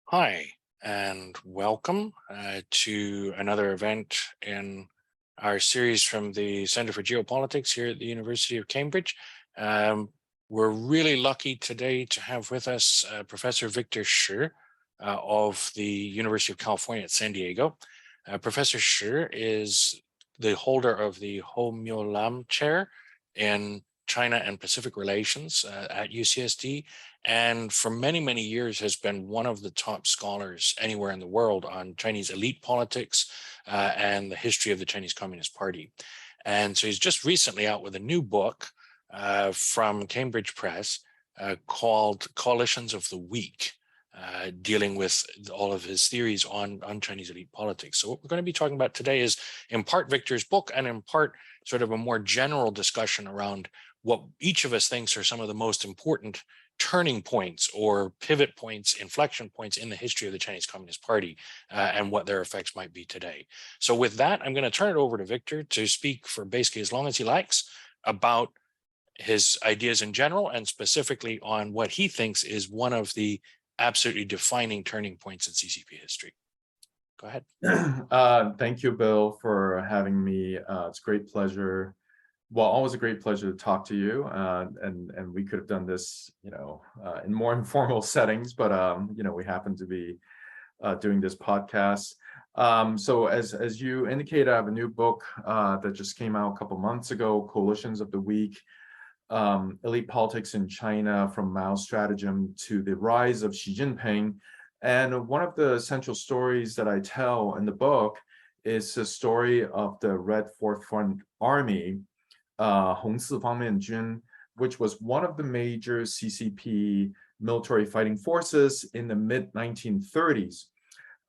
Hi, and welcome to another event in our series from the Center for Geopolitics here at the University of Cambridge. Um, we're really lucky today to have with us Professor Victor Shih of the University of California at San Diego. Professor Shih is the holder of the Ho Myo Lam Chair in China and Pacific Relations at UCSD, and for many, many years has been one of the top scholars anywhere in the world on Chinese elite politics and the history of the Chinese Communist Party. And so he's just recently out with a new book from Cambridge Press called Coalitions of the Weak, dealing with all of his theories on Chinese elite politics. So what we're going to be talking about today is in part Victor's book and in part sort of a more general discussion around what each of us thinks are some of the most important turning points or pivot points, inflection points in the history of the Chinese Communist Party and what their effects might be today. So with that, I'm going to turn it over to Victor to speak for basically as long as he likes about his ideas in general and specifically on what he thinks is one of the absolutely defining turning points in CCP history. Go ahead. Thank you, Bill, for having me. It's a great pleasure. Well, always a great pleasure to talk to you. And we could have done this, in more informal settings, but we happen to be doing this podcast. So as you indicated, I have a new book that just came out a couple months ago, Coalitions of the Weak, Elite Politics in China from Mao's Stratagem to the Rise of Xi Jinping. And one of the central stories that I tell in the book is the story of the Red Fourth Front Army, Hong Si Fangmian Jun, which was one of the major CCP military fighting forces in the mid-1930s.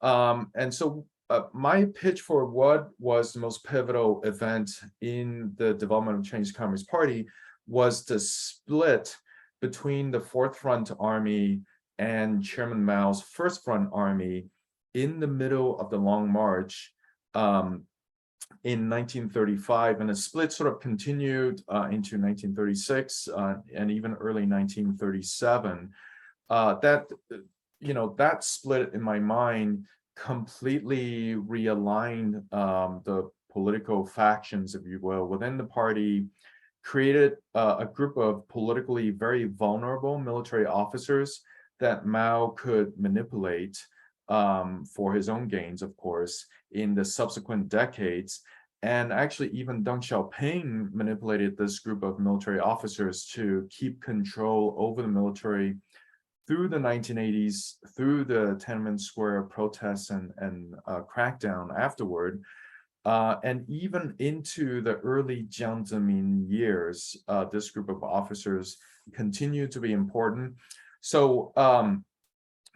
And so my pitch for what was the most pivotal event in the development of the Chinese Communist Party was the split between the Fourth Front Army and Chairman Mao's First Front Army in the middle of the Long March in 1935, and the split sort of continued into 1936 and even early 1937. That split in my mind completely realigned the political factions, if you will, within the party, created a group of politically very vulnerable military officers that Mao could manipulate for his own gains, of course, in the subsequent decades. And actually, even Deng Xiaoping manipulated this group of military officers to keep control over the military through the 1980s, through the Tiananmen Square protests and crackdown afterward. And even into the early Jiang Zemin years, this group of officers continued to be important. So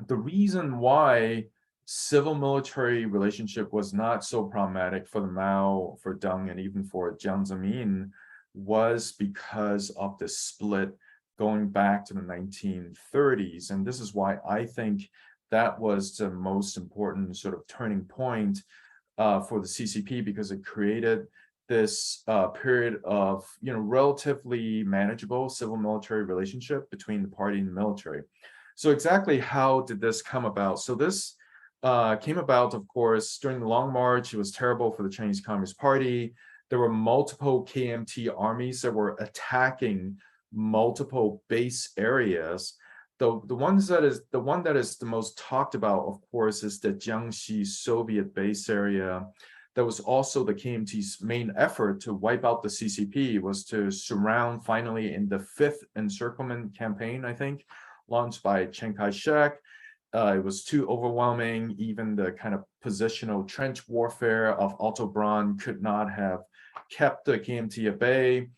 the reason why civil-military relationship was not so problematic for the Mao, for Deng, and even for Jiang Zemin was because of the split going back to the 1930s. And this is why I think that was the most important sort of turning point for the CCP, because it created this period of relatively manageable civil-military relationship between the party and the military. So exactly how did this come about? So this came about, of course, during the Long March. It was terrible for the Chinese Communist Party. There were multiple KMT armies that were attacking multiple base areas. The one that is the most talked about, of course, is the Jiangxi Soviet base area. That was also the KMT's main effort to wipe out the CCP, was to surround finally in the fifth encirclement campaign, I think, launched by Chiang Kai-shek. It was too overwhelming. Even the kind of positional trench warfare of Otto Braun could not have kept the KMT at bay.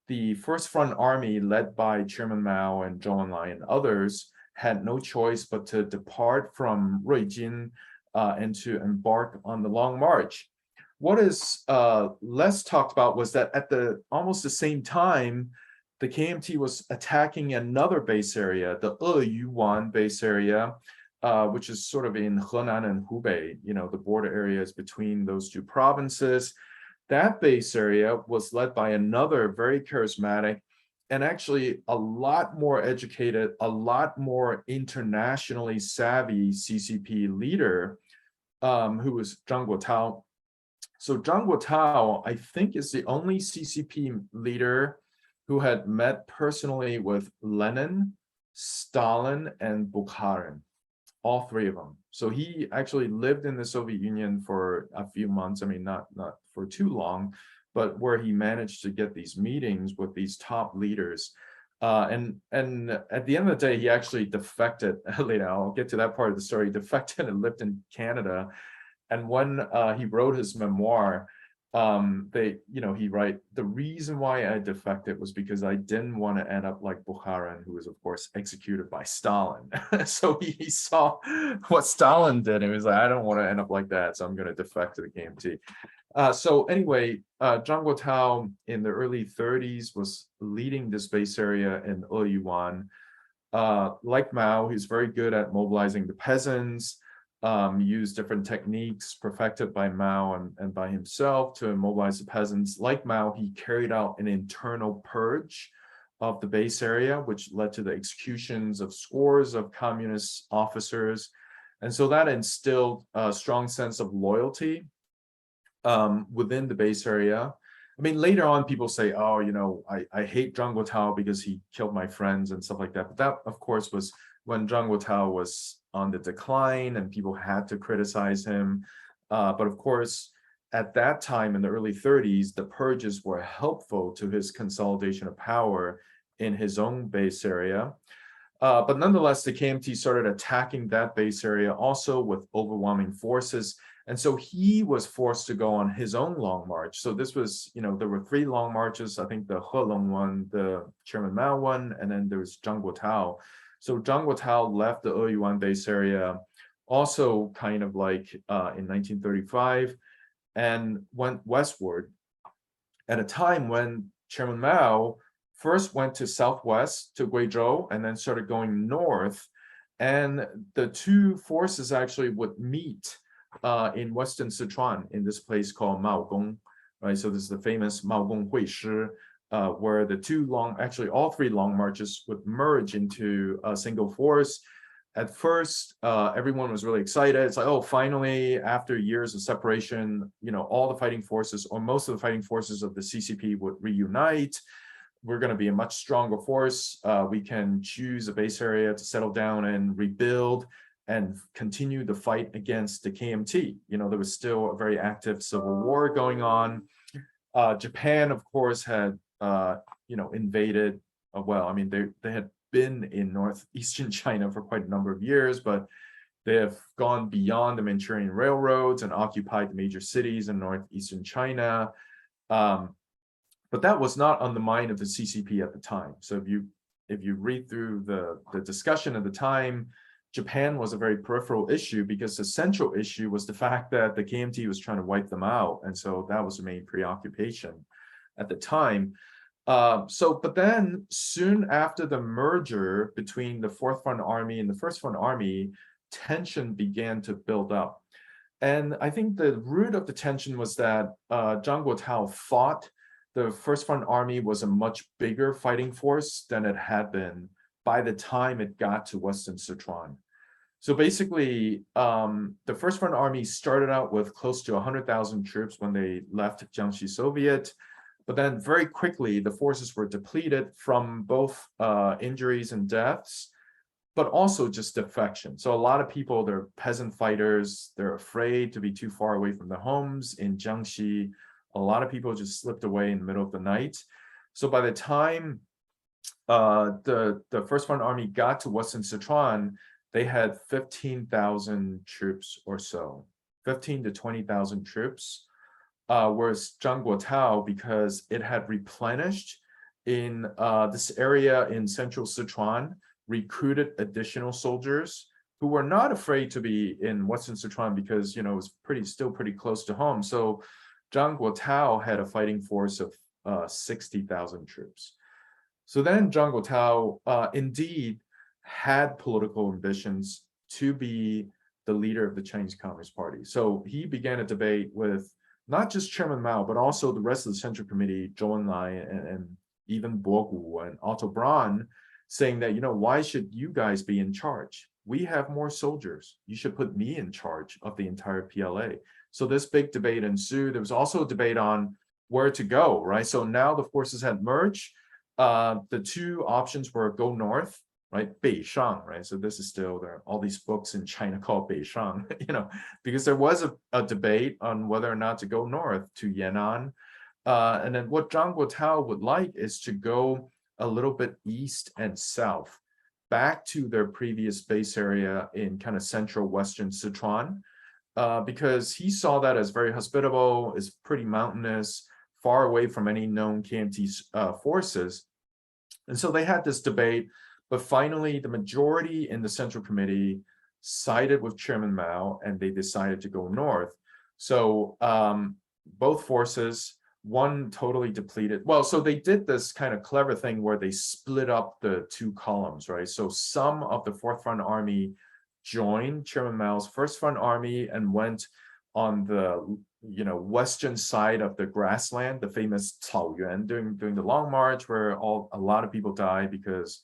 The First Front Army, led by Chairman Mao and Zhou Enlai and others, had no choice but to depart from Ruijin and to embark on the Long March. What is less talked about was that at almost the same time, the KMT was attacking another base area, the Eyuan base area, which is sort of in Henan and Hubei, the border areas between those two provinces. That base area was led by another very charismatic and actually a lot more educated, a lot more internationally savvy CCP leader, who was Zhang Guotao. So Zhang Guotao, I think, is the only CCP leader who had met personally with Lenin, Stalin, and Bukharin, all three of them. So he actually lived in the Soviet Union for a few months. I mean, not for too long, but where he managed to get these meetings with these top leaders. And at the end of the day, he actually defected. Later, I'll get to that part of the story. He defected and lived in Canada. And when he wrote his memoir, he write, the reason why I defected was because I didn't want to end up like Bukharin, who was of course executed by Stalin. So he saw what Stalin did and he was like, I don't want to end up like that, so I'm going to defect to the KMT. So anyway, Zhang Guotao in the early 30s was leading this base area in Eyuan. Like Mao, he's very good at mobilizing the peasants, used different techniques perfected by Mao and by himself to mobilize the peasants. Like Mao, he carried out an internal purge of the base area, which led to the executions of scores of communist officers. And so that instilled a strong sense of loyalty within the base area. I mean, later on, people say, oh, I hate Zhang Guotao because he killed my friends and stuff like that. But that, of course, was when Zhang Guotao was on the decline and people had to criticize him. But of course, at that time in the early 30s, the purges were helpful to his consolidation of power in his own base area. But nonetheless, the KMT started attacking that base area also with overwhelming forces. And so he was forced to go on his own long march. So this was, there were 3 long marches. I think the Helong one, the Chairman Mao one, and then there was Zhang Guotao. So Zhang Guotao left the Eyuan base area also kind of like in 1935 and went westward at a time when Chairman Mao first went to southwest to Guizhou and then started going north. And the two forces actually would meet in Western Sichuan in this place called Maogong, right? So this is the famous Maogong Huishi, where the all 3 long marches would merge into a single force. At first, everyone was really excited. It's like, oh, finally, after years of separation, all the fighting forces or most of the fighting forces of the CCP would reunite. We're going to be a much stronger force. We can choose a base area to settle down and rebuild and continue the fight against the KMT. There was still a very active civil war going on. Japan, of course, had invaded. Well, I mean, they had been in northeastern China for quite a number of years, but they have gone beyond the Manchurian railroads and occupied the major cities in northeastern China. But that was not on the mind of the CCP at the time. So if you read through the discussion at the time, Japan was a very peripheral issue because the central issue was the fact that the KMT was trying to wipe them out. And so that was the main preoccupation at the time. But then soon after the merger between the Fourth Front Army and the First Front Army, tension began to build up. And I think the root of the tension was that Zhang Guotao thought the First Front Army was a much bigger fighting force than it had been by the time it got to Western Sichuan. So basically, the First Front Army started out with close to 100,000 troops when they left Jiangxi Soviet. But then very quickly, the forces were depleted from both injuries and deaths, but also just defection. So a lot of people, they're peasant fighters, they're afraid to be too far away from their homes in Jiangxi. A lot of people just slipped away in the middle of the night. So by the time the First Front Army got to Western Sichuan, they had 15,000 troops or so, 15 to 20,000 troops. Whereas Zhang Guotao, because it had replenished in this area in central Sichuan, recruited additional soldiers who were not afraid to be in Western Sichuan because, it was still pretty close to home. So Zhang Guotao had a fighting force of 60,000 troops. So then Zhang Guotao indeed had political ambitions to be the leader of the Chinese Communist Party. So he began a debate with not just Chairman Mao, but also the rest of the Central Committee, Zhou Enlai and even Bogu and Otto Braun, saying that, why should you guys be in charge? We have more soldiers. You should put me in charge of the entire PLA. So this big debate ensued. There was also a debate on where to go, right? So now the forces had merged. The two options were go north, right? 北上, right? So this is still there are all these books in China called 北上, because there was a debate on whether or not to go north to Yan'an. And then what Zhang Guotao would like is to go a little bit east and south, back to their previous base area in kind of central western Sichuan, because he saw that as very hospitable, is pretty mountainous, far away from any known KMT forces. And so they had this debate, but finally the majority in the Central Committee sided with Chairman Mao and they decided to go north. So both forces, one totally depleted. Well, so they did this kind of clever thing where they split up the two columns, right? So some of the Fourth Front Army joined Chairman Mao's First Front Army and went on the western side of the grassland, the famous Caoyuan, during the Long March, where a lot of people died because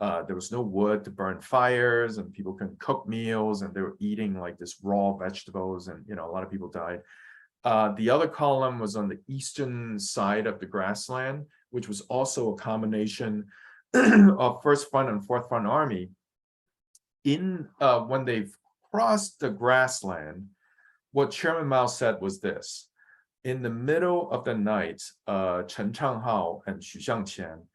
there was no wood to burn fires and people couldn't cook meals and they were eating like this raw vegetables, and a lot of people died. The other column was on the eastern side of the grassland, which was also a combination of First Front and Fourth Front Army. When they've crossed the grassland, what Chairman Mao said was this: in the middle of the night, Chen Changhao and Xu Xiangqian,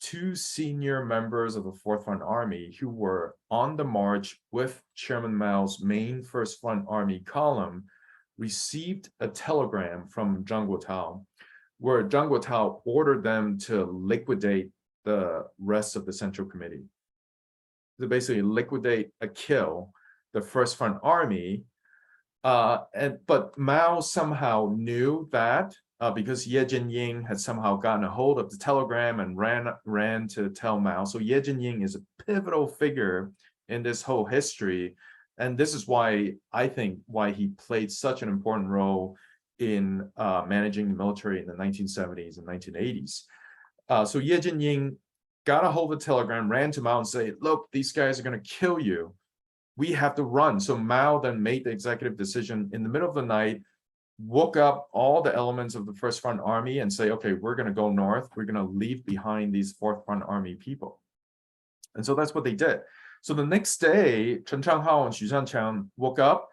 two senior members of the Fourth Front Army who were on the march with Chairman Mao's main First Front Army column, received a telegram from Zhang Guotao, where Zhang Guotao ordered them to liquidate the rest of the Central Committee. To basically liquidate, kill the First Front Army. But Mao somehow knew that because Ye Jianying had somehow gotten a hold of the telegram and ran to tell Mao. So Ye Jianying is a pivotal figure in this whole history. And this is why he played such an important role in managing the military in the 1970s and 1980s. So Ye Jianying got a hold of the telegram, ran to Mao and said, look, these guys are going to kill you. We have to run. So Mao then made the executive decision in the middle of the night, woke up all the elements of the First Front Army and say, okay, we're going to go north. We're going to leave behind these Fourth Front Army people. And so that's what they did. So the next day, Chen Changhao and Xu Xiangqian woke up,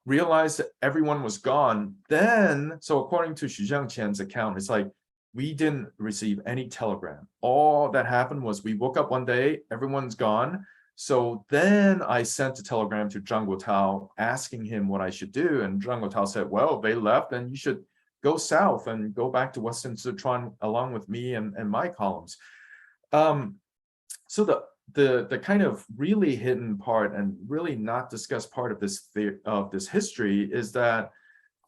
realized that everyone was gone. Then, so according to Xu Xiangqian's account, it's like, we didn't receive any telegram. All that happened was we woke up one day, everyone's gone. So then I sent a telegram to Zhang Guotao asking him what I should do. And Zhang Guotao said, well, they left and you should go south and go back to Western Sichuan along with me and my columns. So the kind of really hidden part and really not discussed part of this history is that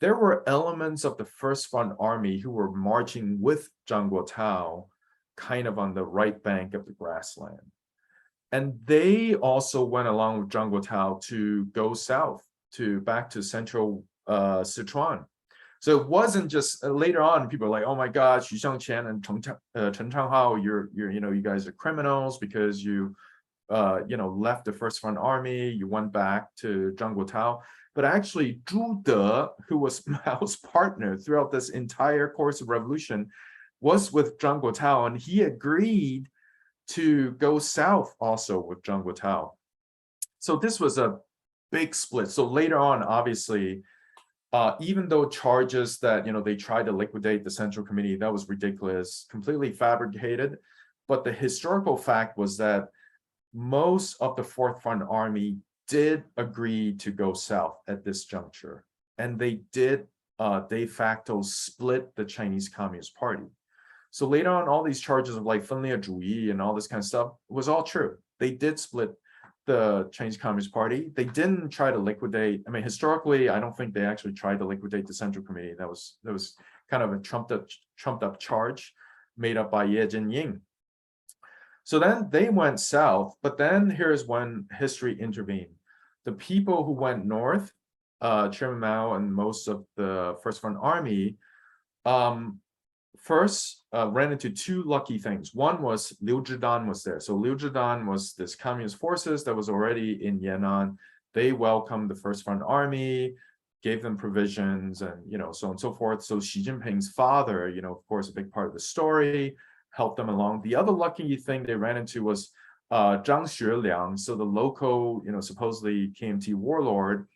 there were elements of the First Front Army who were marching with Zhang Guotao kind of on the right bank of the grassland. And they also went along with Zhang Guotao to go south, back to central Sichuan. So it wasn't just later on, people are like, oh my God, Xu Xiangqian and Chen Changhao, you guys are criminals because you left the First Front Army, you went back to Zhang Guotao. But actually, Zhu De, who was Mao's partner throughout this entire course of revolution, was with Zhang Guotao, and he agreed to go south also with Zhang Guotao. So this was a big split. So later on, obviously, even though charges that they tried to liquidate the Central Committee, that was ridiculous, completely fabricated. But the historical fact was that most of the Fourth Front Army did agree to go south at this juncture, and they did de facto split the Chinese Communist Party. So later on, all these charges of like 分裂主义 and all this kind of stuff was all true. They did split the Chinese Communist Party. They didn't try to liquidate. I mean, historically, I don't think they actually tried to liquidate the Central Committee. That was kind of a trumped up charge made up by Ye Jianying. So then they went south, but then here's when history intervened. The people who went north, Chairman Mao and most of the First Front Army, first ran into two lucky things. One was Liu Zhidan was there. So Liu Zhidan was this communist forces that was already in Yan'an. They welcomed the First Front Army, gave them provisions, and so on and so forth. So Xi Jinping's father, of course, a big part of the story, helped them along. The other lucky thing they ran into was Zhang Xueliang, so the local, supposedly KMT warlord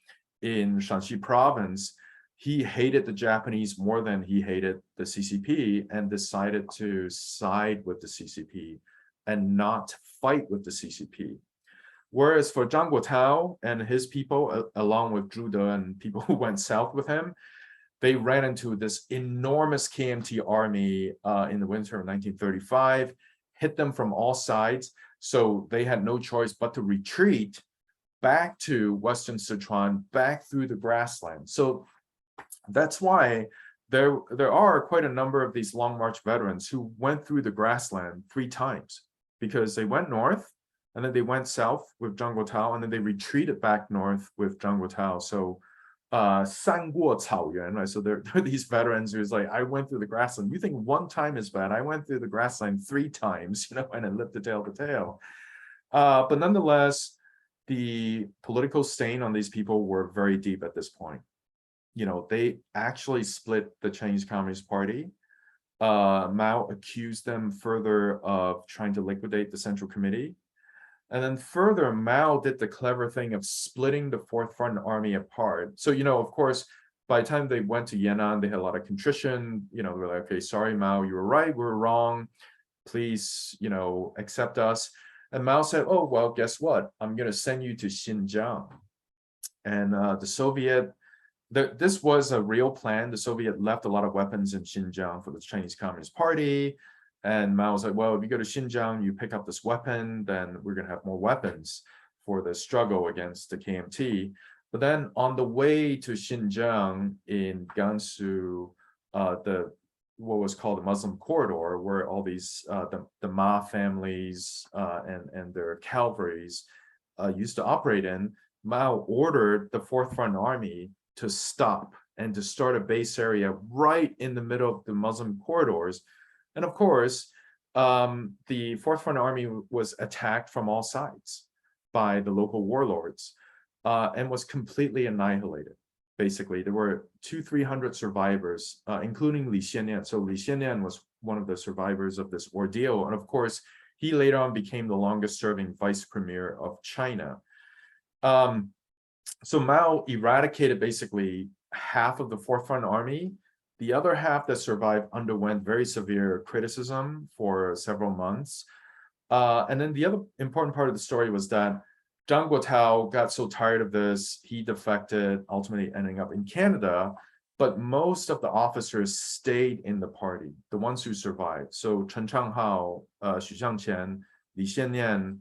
in Shanxi province. He hated the Japanese more than he hated the CCP and decided to side with the CCP and not fight with the CCP. Whereas for Zhang Guotao and his people, along with Zhu De and people who went south with him, they ran into this enormous KMT army in the winter of 1935, hit them from all sides. So they had no choice but to retreat back to Western Sichuan, back through the grassland. So that's why there are quite a number of these Long March veterans who went through the grassland 3 times, because they went north and then they went south with Zhang Guotao and then they retreated back north with Zhang Guotao. So 三过草原, right? So there are these veterans who's like, I went through the grassland. You think 1 time is bad? I went through the grassland 3 times, and I lived the tail to tail. But nonetheless, the political stain on these people were very deep at this point. They actually split the Chinese Communist Party. Mao accused them further of trying to liquidate the Central Committee. And then further, Mao did the clever thing of splitting the Fourth Front Army apart. So, of course, by the time they went to Yan'an, they had a lot of contrition. They were like, okay, sorry, Mao, you were right, we were wrong. Please, accept us. And Mao said, oh, well, guess what? I'm going to send you to Xinjiang. And the Soviet, this was a real plan. The Soviet left a lot of weapons in Xinjiang for the Chinese Communist Party. And Mao was like, well, if you go to Xinjiang, you pick up this weapon, then we're going to have more weapons for the struggle against the KMT. But then on the way to Xinjiang in Gansu, what was called the Muslim corridor, where all these the Ma families and their cavalries used to operate in, Mao ordered the Fourth Front Army to stop and to start a base area right in the middle of the Muslim corridors. And of course, the Fourth Front Army was attacked from all sides by the local warlords and was completely annihilated. Basically, there were 200-300 survivors, including Li Xiannian. So Li Xiannian was one of the survivors of this ordeal. And of course, he later on became the longest serving vice premier of China. So Mao eradicated basically half of the Fourth Front Army. The other half that survived underwent very severe criticism for several months. And then the other important part of the story was that Zhang Guotao got so tired of this, he defected, ultimately ending up in Canada. But most of the officers stayed in the party, the ones who survived. So Chen Changhao, Xu Xiangqian, Li Xiannian,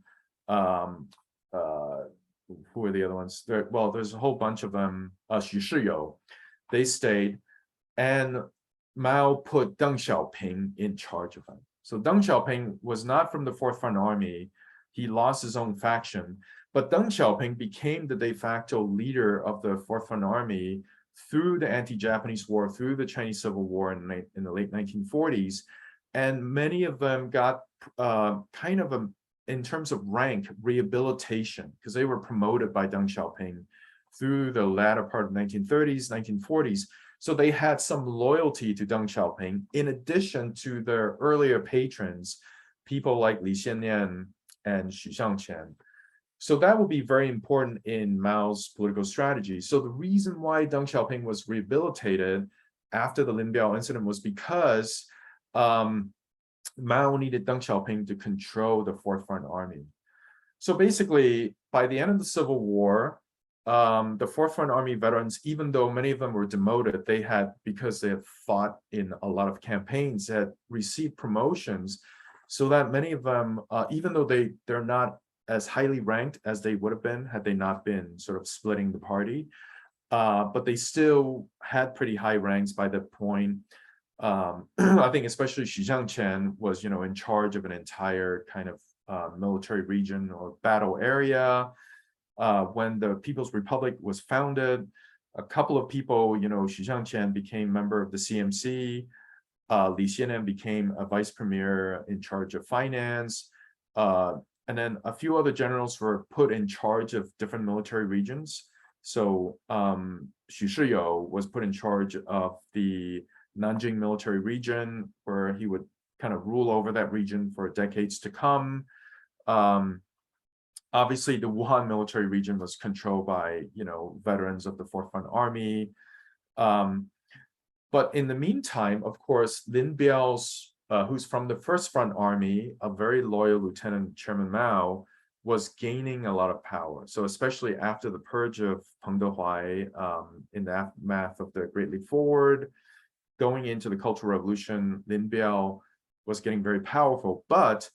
who are the other ones? There's a whole bunch of them. Xu Shiyou, they stayed. And Mao put Deng Xiaoping in charge of them. So Deng Xiaoping was not from the Fourth Front Army. He lost his own faction. But Deng Xiaoping became the de facto leader of the Fourth Front Army through the anti-Japanese war, through the Chinese Civil War in the late 1940s. And many of them got kind of in terms of rank, rehabilitation, because they were promoted by Deng Xiaoping through the latter part of 1930s, 1940s. So they had some loyalty to Deng Xiaoping, in addition to their earlier patrons, people like Li Xiannian and Xu Xiangqian. So that will be very important in Mao's political strategy. So the reason why Deng Xiaoping was rehabilitated after the Lin Biao incident was because Mao needed Deng Xiaoping to control the Fourth Front Army. So basically, by the end of the Civil War, the Fourth Front Army veterans, even though many of them were demoted, they had, because they had fought in a lot of campaigns, had received promotions, so that many of them, even though they're not as highly ranked as they would have been had they not been sort of splitting the party, but they still had pretty high ranks by that point. I think especially Xu Xiangqian was, in charge of an entire kind of military region or battle area. When the People's Republic was founded, a couple of people, Xu Xiangqian became member of the CMC. Li Xiannian became a vice premier in charge of finance. And then a few other generals were put in charge of different military regions. So Xu Shiyou was put in charge of the Nanjing military region, where he would kind of rule over that region for decades to come. Obviously, the Wuhan military region was controlled by, veterans of the Fourth Front Army. But in the meantime, of course, Lin Biao's, who's from the First Front Army, a very loyal Lieutenant Chairman Mao, was gaining a lot of power. So especially after the purge of Peng Dehuai, in the aftermath of the Great Leap Forward, going into the Cultural Revolution, Lin Biao was getting very powerful. But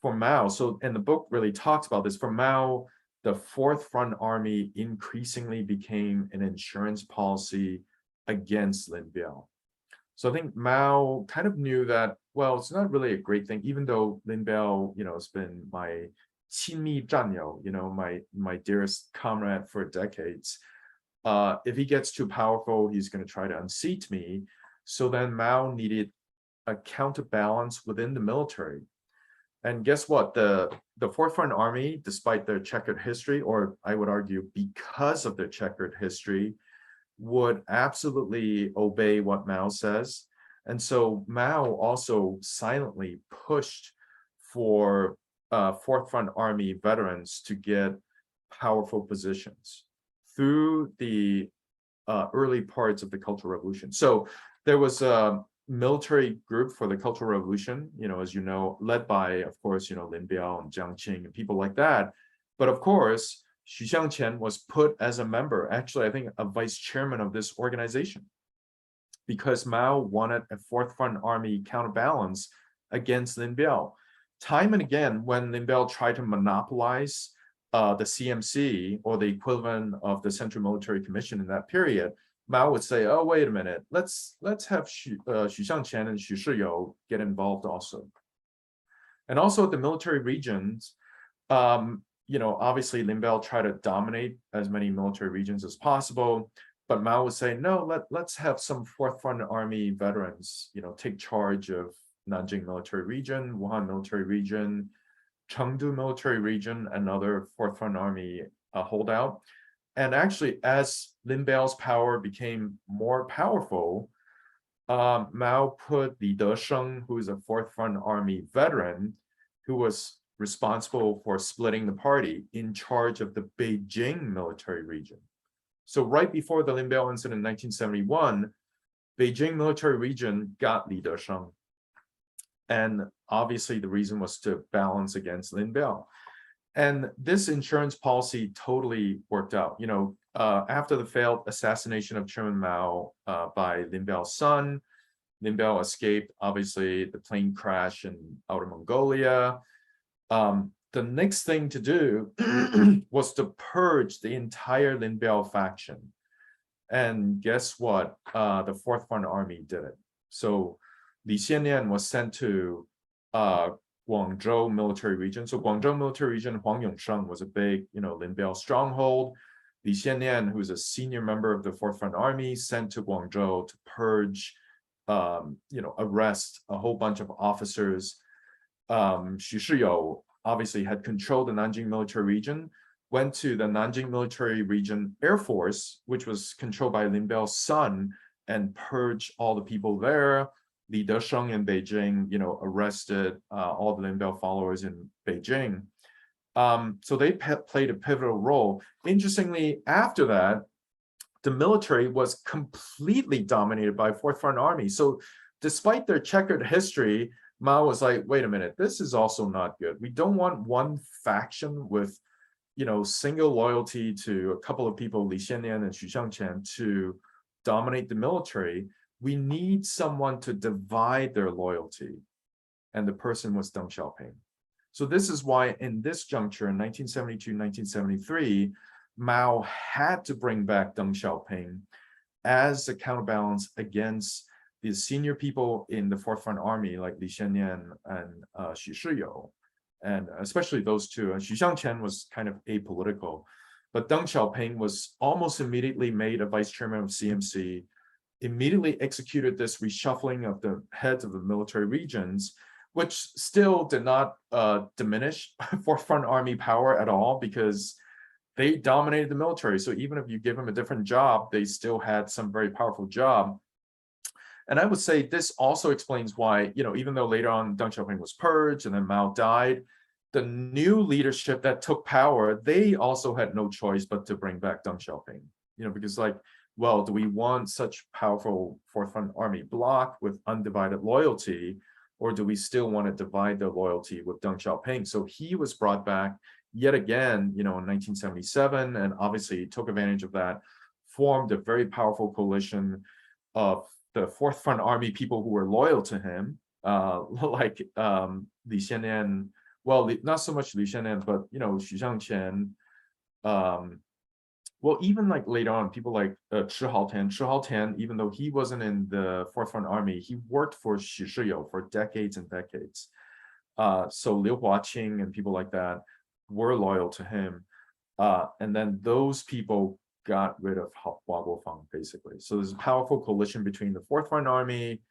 for Mao, and the book really talks about this, for Mao, the Fourth Front Army increasingly became an insurance policy against Lin Biao. So I think Mao kind of knew that, well, it's not really a great thing, even though Lin Biao, has been my 亲密战友, my dearest comrade for decades. If he gets too powerful, he's going to try to unseat me. So then Mao needed a counterbalance within the military. And guess what? The Fourth Front Army, despite their checkered history, or I would argue because of their checkered history, would absolutely obey what Mao says. And so Mao also silently pushed for Fourth Front Army veterans to get powerful positions through the early parts of the Cultural Revolution. So there was a military group for the Cultural Revolution, as you know, led by, of course, Lin Biao and Jiang Qing and people like that. But of course, Xu Xiangqian was put as a member, actually, I think a vice chairman of this organization, because Mao wanted a Fourth Front Army counterbalance against Lin Biao. Time and again, when Lin Biao tried to monopolize the CMC, or the equivalent of the Central Military Commission in that period, Mao would say, oh, wait a minute, let's have Xu Xiangqian and Xu Shiyou get involved also. And also the military regions, obviously Lin Biao tried to dominate as many military regions as possible, but Mao would say, no, let's have some Fourth Front Army veterans, take charge of Nanjing military region, Wuhan military region, Chengdu military region, another Fourth Front Army holdout. And actually, as Lin Biao's power became more powerful, Mao put Li Desheng, who is a Fourth Front Army veteran, who was responsible for splitting the party, in charge of the Beijing military region. So right before the Lin Biao incident in 1971, Beijing military region got Li Desheng. And obviously the reason was to balance against Lin Biao. And this insurance policy totally worked out. After the failed assassination of Chairman Mao by Lin Biao's son, Lin Biao escaped, obviously, the plane crash in Outer Mongolia. The next thing to do was to purge the entire Lin Biao faction. And guess what? The Fourth Front Army did it. So Li Xiannian was sent to Guangzhou military region. So Guangzhou military region, Huang Yongsheng was a big, Lin Biao stronghold. Li Xiannian, who's a senior member of the Fourth Front Army, sent to Guangzhou to purge, arrest a whole bunch of officers. Xu Shiyou obviously had controlled the Nanjing military region, went to the Nanjing military region Air Force, which was controlled by Lin Biao's son, and purged all the people there. Li Desheng in Beijing, arrested all the Lin Biao followers in Beijing. So they played a pivotal role. Interestingly, after that, the military was completely dominated by Fourth Front Army. So despite their checkered history, Mao was like, wait a minute, this is also not good. We don't want one faction with, single loyalty to a couple of people, Li Xiannian and Xu Xiangqian, to dominate the military. We need someone to divide their loyalty. And the person was Deng Xiaoping. So this is why in this juncture in 1972, 1973, Mao had to bring back Deng Xiaoping as a counterbalance against the senior people in the Fourth Front Army, like Li Xiannian and Xu Shiyou, and especially those two. Xu Xiangqian was kind of apolitical, but Deng Xiaoping was almost immediately made a vice chairman of CMC. immediately executed this reshuffling of the heads of the military regions, which still did not diminish Fourth Front Army power at all, because they dominated the military. So even if you give them a different job, they still had some very powerful job. And I would say this also explains why, even though later on Deng Xiaoping was purged and then Mao died, the new leadership that took power, they also had no choice but to bring back Deng Xiaoping. Because well, do we want such powerful Fourth Front Army bloc with undivided loyalty, or do we still want to divide the loyalty with Deng Xiaoping? So he was brought back yet again, in 1977, and obviously took advantage of that, formed a very powerful coalition of the Fourth Front Army people who were loyal to him, like Li Xiannian, well, not so much Li Xiannian, but Xu Zhangqian. Well, even like later on, people like Chi Haotian, even though he wasn't in the Fourth Front Army, he worked for Xu Shiyou for decades and decades. So Liu Huaqing and people like that were loyal to him. And then those people got rid of Hua Guofeng, basically. So there's a powerful coalition between the Fourth Front Army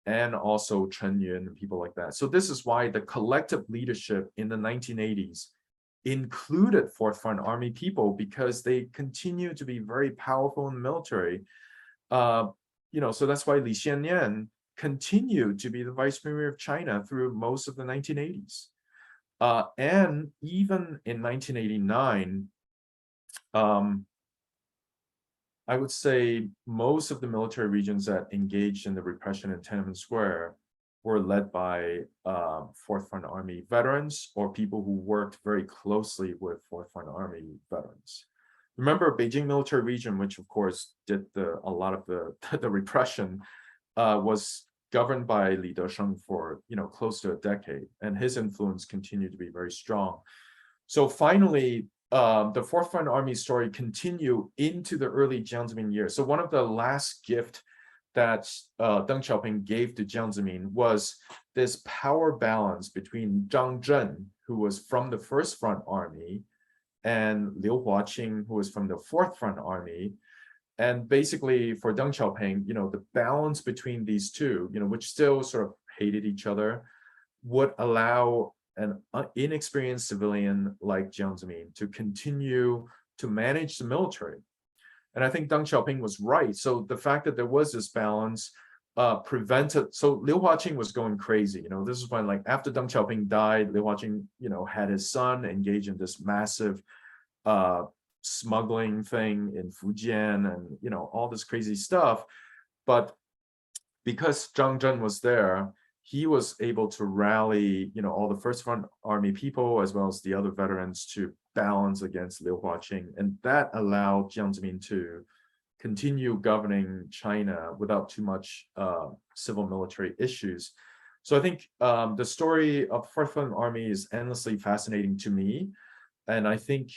and also Chen Yun and people like that. So this is why the collective leadership in the 1980s included Fourth Front Army people, because they continue to be very powerful in the military. So that's why Li Xiannian continued to be the vice premier of China through most of the 1980s. And even in 1989, I would say most of the military regions that engaged in the repression in Tiananmen Square were led by Fourth Front Army veterans, or people who worked very closely with Fourth Front Army veterans. Remember, Beijing military region, which of course did a lot of the repression, was governed by Li Desheng for close to a decade, and his influence continued to be very strong. So finally, the Fourth Front Army story continued into the early Jiang Zemin years. So one of the last gift that Deng Xiaoping gave to Jiang Zemin was this power balance between Zhang Zhen, who was from the First Front Army, and Liu Huaqing, who was from the Fourth Front Army. And basically for Deng Xiaoping, the balance between these two, which still sort of hated each other, would allow an inexperienced civilian like Jiang Zemin to continue to manage the military. And I think Deng Xiaoping was right. So the fact that there was this balance prevented, so Liu Huaqing was going crazy. This is when, like, after Deng Xiaoping died, Liu Huaqing, had his son engage in this massive smuggling thing in Fujian and, all this crazy stuff. But because Zhang Zhen was there, he was able to rally, all the First Front Army people as well as the other veterans to balance against Liu Huaqing, and that allowed Jiang Zemin to continue governing China without too much civil military issues. So I think the story of Fourth Front Army is endlessly fascinating to me, and I think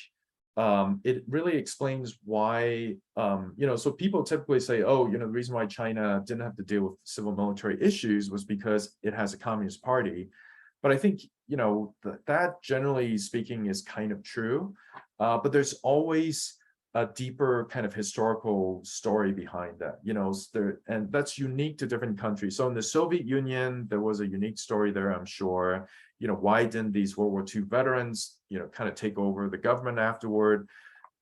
it really explains why, so people typically say, oh, the reason why China didn't have to deal with civil military issues was because it has a communist party. But I think, that generally speaking is kind of true. But there's always a deeper kind of historical story behind that, and that's unique to different countries. So in the Soviet Union, there was a unique story there, I'm sure. Why didn't these World War II veterans, kind of take over the government afterward?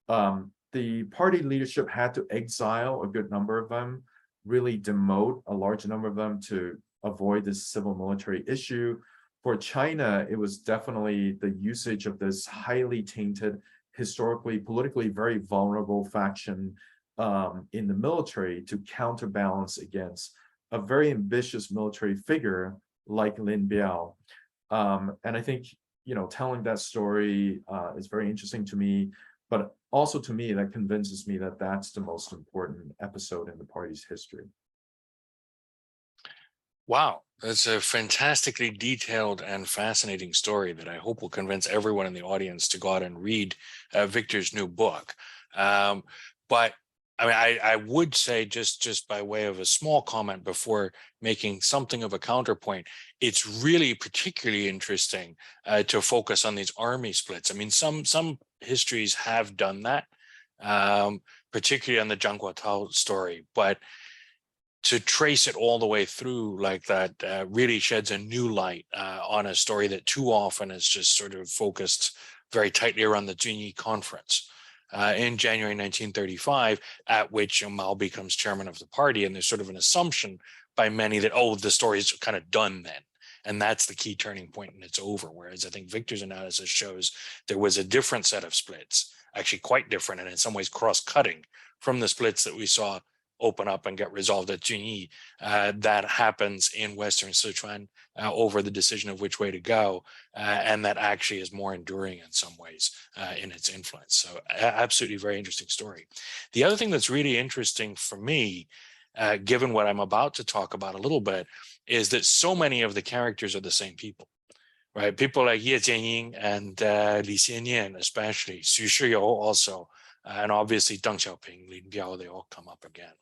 The party leadership had to exile a good number of them, really demote a large number of them to avoid this civil military issue. For China, it was definitely the usage of this highly tainted, historically, politically very vulnerable faction in the military to counterbalance against a very ambitious military figure like Lin Biao. And I think, telling that story is very interesting to me, but also to me, that convinces me that that's the most important episode in the party's history. Wow, that's a fantastically detailed and fascinating story that I hope will convince everyone in the audience to go out and read Victor's new book. But I mean, I would say, just by way of a small comment before making something of a counterpoint, it's really particularly interesting to focus on these army splits. I mean, some histories have done that, particularly on the Zhang Guotao story, but to trace it all the way through like that really sheds a new light on a story that too often is just sort of focused very tightly around the Junyi Conference in January 1935, at which Mao becomes chairman of the party. And there's sort of an assumption by many that, oh, the story is kind of done then. And that's the key turning point and it's over. Whereas I think Victor's analysis shows there was a different set of splits, actually quite different and in some ways cross-cutting from the splits that we saw open up and get resolved at Junyi. That happens in Western Sichuan over the decision of which way to go. And that actually is more enduring in some ways in its influence. So absolutely very interesting story. The other thing that's really interesting for me, given what I'm about to talk about a little bit, is that so many of the characters are the same people. Right, people like Ye Jianying and Li Xiannian, especially Xu Shiyou also, and obviously Deng Xiaoping, Lin Biao, they all come up again.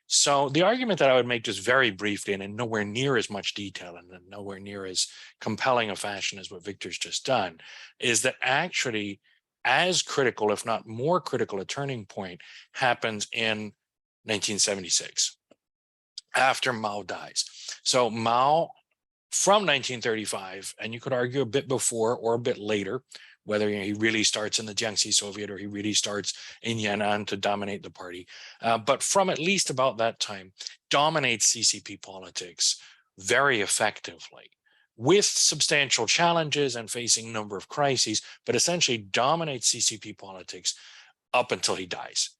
So the argument that I would make just very briefly and in nowhere near as much detail and nowhere near as compelling a fashion as what Victor's just done is that actually as critical, if not more critical, a turning point happens in 1976 after Mao dies. So Mao from 1935, and you could argue a bit before or a bit later, whether he really starts in the Jiangxi Soviet or he really starts in Yan'an to dominate the party. But from at least about that time, dominates CCP politics very effectively with substantial challenges and facing a number of crises, but essentially dominates CCP politics up until he dies.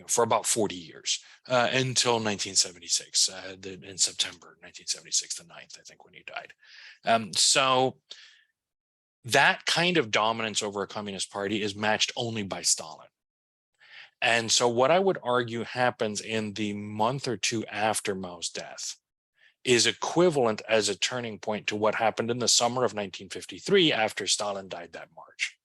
For about 40 years until 1976, in September 1976, the 9th, I think, when he died. So that kind of dominance over a communist party is matched only by Stalin. And so what I would argue happens in the month or two after Mao's death is equivalent as a turning point to what happened in the summer of 1953 after Stalin died that March,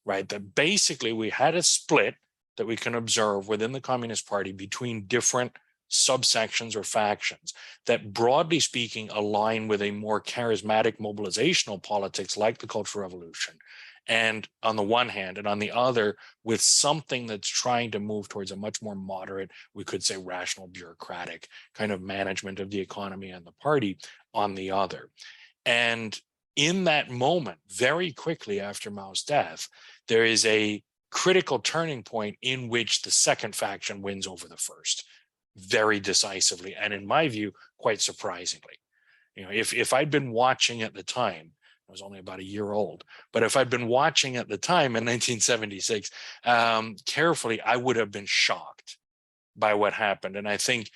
right? That basically we had a split that we can observe within the Communist Party between different subsections or factions that, broadly speaking, align with a more charismatic mobilizational politics like the Cultural Revolution. And on the one hand, and on the other, with something that's trying to move towards a much more moderate, we could say rational, bureaucratic kind of management of the economy and the party on the other. And in that moment, very quickly after Mao's death, there is a critical turning point in which the second faction wins over the first very decisively, and in my view, quite surprisingly. If I'd been watching at the time, I was only about a year old, but if I'd been watching at the time in 1976 carefully, I would have been shocked by what happened. And I think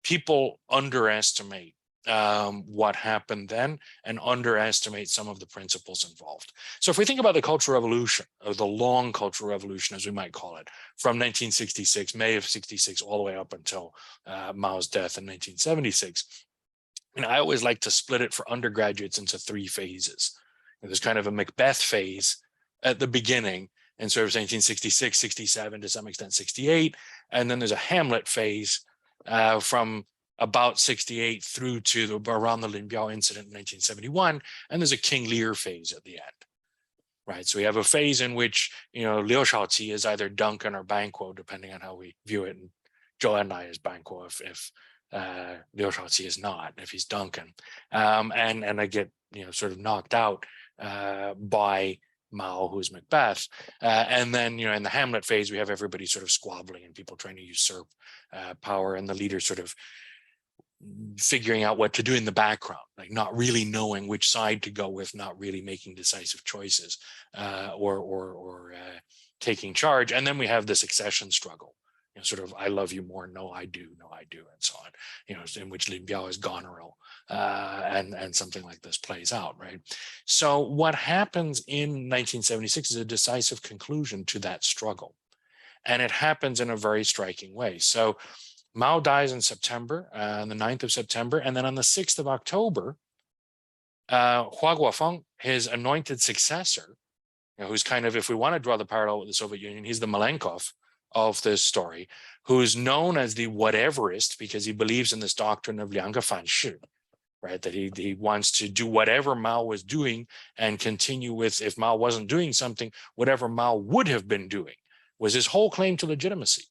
people underestimate what happened then and underestimate some of the principles involved. So if we think about the Cultural Revolution, or the long Cultural Revolution, as we might call it, from 1966, May of 66, all the way up until Mao's death in 1976, and I always like to split it for undergraduates into three phases. There's kind of a Macbeth phase at the beginning, and sort of 1966, 67, to some extent 68, and then there's a Hamlet phase from about 68 through to around the Lin Biao incident in 1971, and there's a King Lear phase at the end, right? So we have a phase in which, Liu Shaoqi is either Duncan or Banquo, depending on how we view it, and Zhou Enlai is Banquo if Liu Shaoqi is not, if he's Duncan, and I get sort of knocked out by Mao, who's Macbeth, and then in the Hamlet phase we have everybody sort of squabbling and people trying to usurp power, and the leader sort of figuring out what to do in the background, like not really knowing which side to go with, not really making decisive choices or taking charge. And then we have the succession struggle, sort of I love you more, no I do, and so on, in which Lin Biao is Goneril, and something like this plays out, right? So what happens in 1976 is a decisive conclusion to that struggle, and it happens in a very striking way. So Mao dies in September, on the 9th of September, and then on the 6th of October, Hua Guofeng, his anointed successor, who's kind of, if we want to draw the parallel with the Soviet Union, he's the Malenkov of this story, who's known as the whateverist because he believes in this doctrine of 两个反式, right? That he wants to do whatever Mao was doing and continue with, if Mao wasn't doing something, whatever Mao would have been doing, was his whole claim to legitimacy.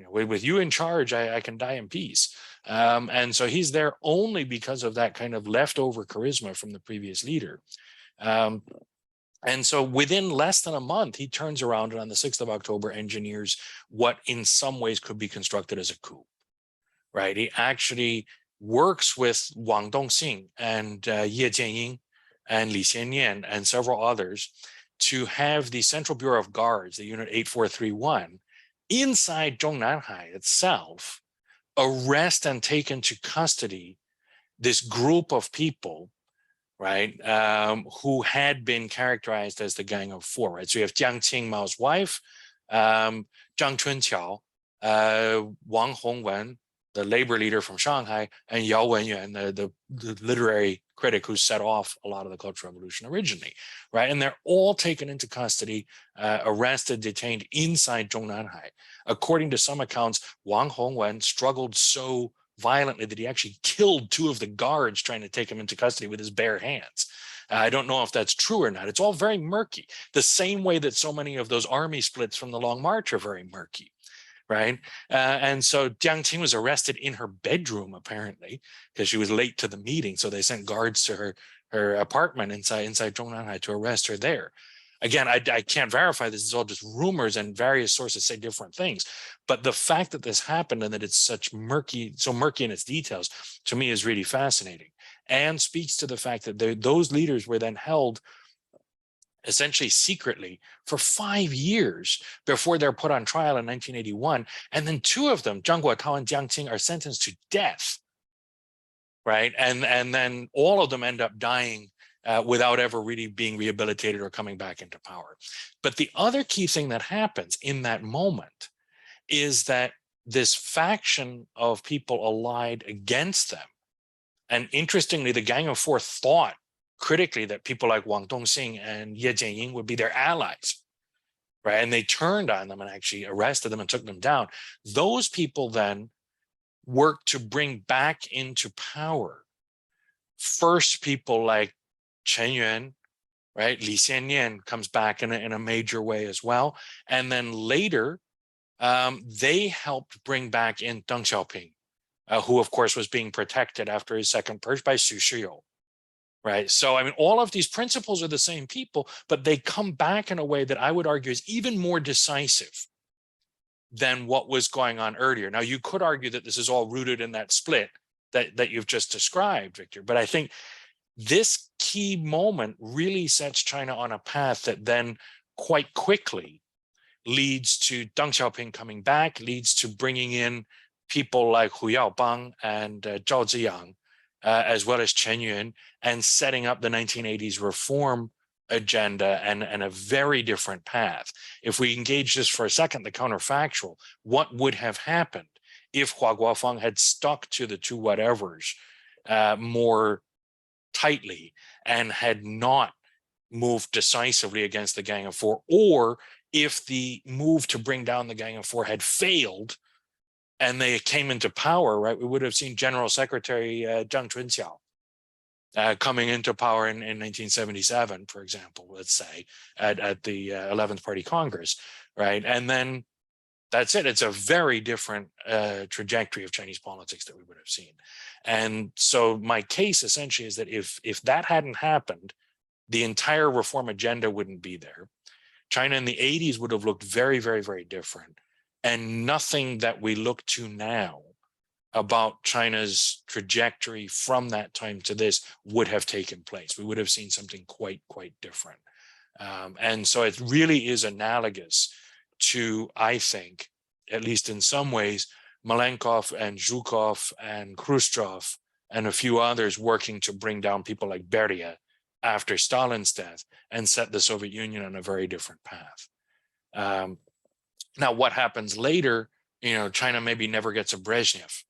With you in charge, I can die in peace. And so he's there only because of that kind of leftover charisma from the previous leader. And so within less than a month, he turns around and on the 6th of October engineers what in some ways could be constructed as a coup, right? He actually works with Wang Dongxing and Ye Jianying and Li Xiannian and several others to have the Central Bureau of Guards, the Unit 8431, inside Zhongnanhai itself, arrest and take into custody this group of people, right, who had been characterized as the Gang of Four, right? So you have Jiang Qingmao's wife, Zhang Chunqiao, Wang Hongwen, the labor leader from Shanghai, and Yao Wenyuan, the literary critic who set off a lot of the Cultural Revolution originally, right? And they're all taken into custody, arrested, detained inside Zhongnanhai. According to some accounts, Wang Hongwen struggled so violently that he actually killed 2 of the guards trying to take him into custody with his bare hands. I don't know if that's true or not. It's all very murky, the same way that so many of those army splits from the Long March are very murky, right? And so Jiang Qing was arrested in her bedroom, apparently, because she was late to the meeting. So they sent guards to her apartment inside Zhongnanhai to arrest her there. Again, I can't verify this. Is all just rumors, and various sources say different things. But the fact that this happened and that it's so murky in its details, to me is really fascinating, and speaks to the fact that those leaders were then held essentially secretly for 5 years before they're put on trial in 1981. And then 2 of them, Zhang Guotao and Jiang Qing, are sentenced to death, right? And then all of them end up dying without ever really being rehabilitated or coming back into power. But the other key thing that happens in that moment is that this faction of people allied against them, and interestingly, the Gang of Four thought critically that people like Wang Dongxing and Ye Jianying would be their allies, right? And they turned on them and actually arrested them and took them down. Those people then worked to bring back into power first people like Chen Yuan, right? Li Xiannian comes back in a major way as well. And then later, they helped bring back in Deng Xiaoping, who of course was being protected after his second purge by Xu Shiyou, right? So, I mean, all of these principles are the same people, but they come back in a way that I would argue is even more decisive than what was going on earlier. Now, you could argue that this is all rooted in that split that you've just described, Victor, but I think this key moment really sets China on a path that then quite quickly leads to Deng Xiaoping coming back, leads to bringing in people like Hu Yaobang and Zhao Ziyang, as well as Chen Yuan, and setting up the 1980s reform agenda and a very different path. If we engage just for a second, the counterfactual, what would have happened if Hua Guofeng had stuck to the 2 whatevers more tightly and had not moved decisively against the Gang of Four, or if the move to bring down the Gang of Four had failed and they came into power, right? We would have seen General Secretary Zhang Chunqiao coming into power in 1977, for example, let's say, at the 11th Party Congress, right? And then that's it. It's a very different trajectory of Chinese politics that we would have seen. And so my case essentially is that if that hadn't happened, the entire reform agenda wouldn't be there. China in the 80s would have looked very, very, very different. And nothing that we look to now about China's trajectory from that time to this would have taken place. We would have seen something quite, quite different. And so it really is analogous to, I think, at least in some ways, Malenkov and Zhukov and Khrushchev and a few others working to bring down people like Beria after Stalin's death and set the Soviet Union on a very different path. Now, what happens later, China maybe never gets a Brezhnev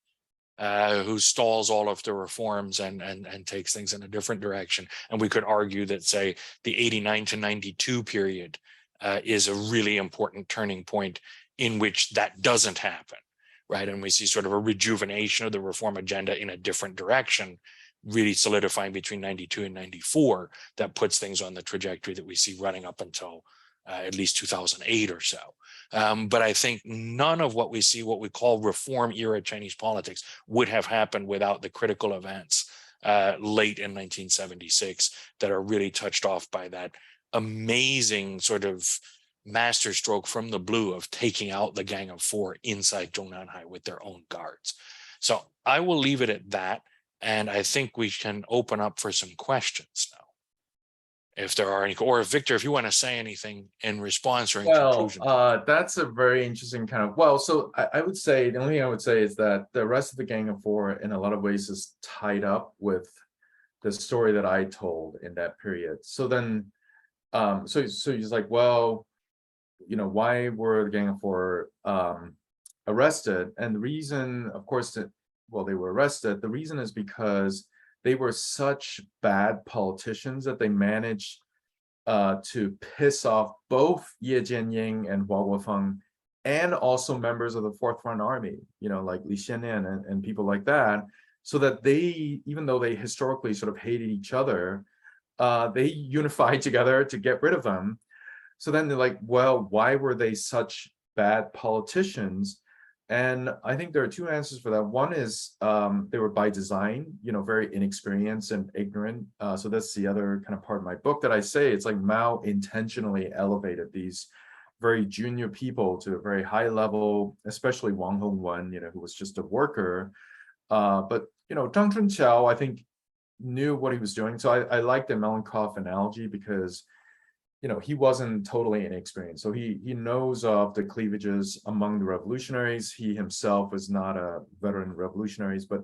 who stalls all of the reforms and takes things in a different direction. And we could argue that, say, the 89 to 92 period is a really important turning point in which that doesn't happen, right? And we see sort of a rejuvenation of the reform agenda in a different direction, really solidifying between 92 and 94, that puts things on the trajectory that we see running up until at least 2008 or so. But I think none of what we see, what we call reform era Chinese politics, would have happened without the critical events late in 1976 that are really touched off by that amazing sort of masterstroke from the blue of taking out the Gang of Four inside Zhongnanhai with their own guards. So I will leave it at that. And I think we can open up for some questions now, if there are any, or if Victor, if you want to say anything in response or in conclusion. That's a very interesting kind of, well, so I would say, the only thing I would say is that the rest of the Gang of Four in a lot of ways is tied up with the story that I told in that period. So then, so he's like, well, why were the Gang of Four arrested? And the reason, of course, that, well, they were arrested, the reason is because they were such bad politicians that they managed to piss off both Ye Jianying and Hua Guofeng, and also members of the Fourth Front Army, like Li Xiannian and people like that, so that they, even though they historically sort of hated each other, they unified together to get rid of them. So then they're like, well, why were they such bad politicians? And I think there are two answers for that. One is they were by design, very inexperienced and ignorant. So that's the other kind of part of my book that I say. It's like Mao intentionally elevated these very junior people to a very high level, especially Wang Hongwen, who was just a worker. But Zhang Chunqiao, I think, knew what he was doing. So I like the Malenkov analogy because he wasn't totally inexperienced. So he knows of the cleavages among the revolutionaries. He himself is not a veteran revolutionaries, but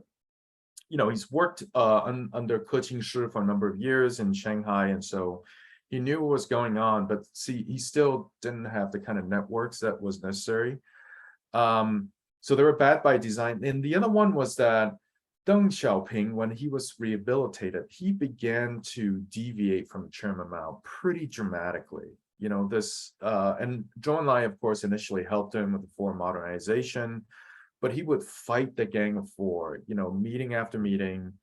he's worked under Ke Qingshi for a number of years in Shanghai, and so he knew what was going on. But see, he still didn't have the kind of networks that was necessary. So they were bad by design. And the other one was that Deng Xiaoping, when he was rehabilitated, he began to deviate from Chairman Mao pretty dramatically. And Zhou Enlai, of course, initially helped him with the foreign modernization, but he would fight the Gang of Four, meeting after meeting,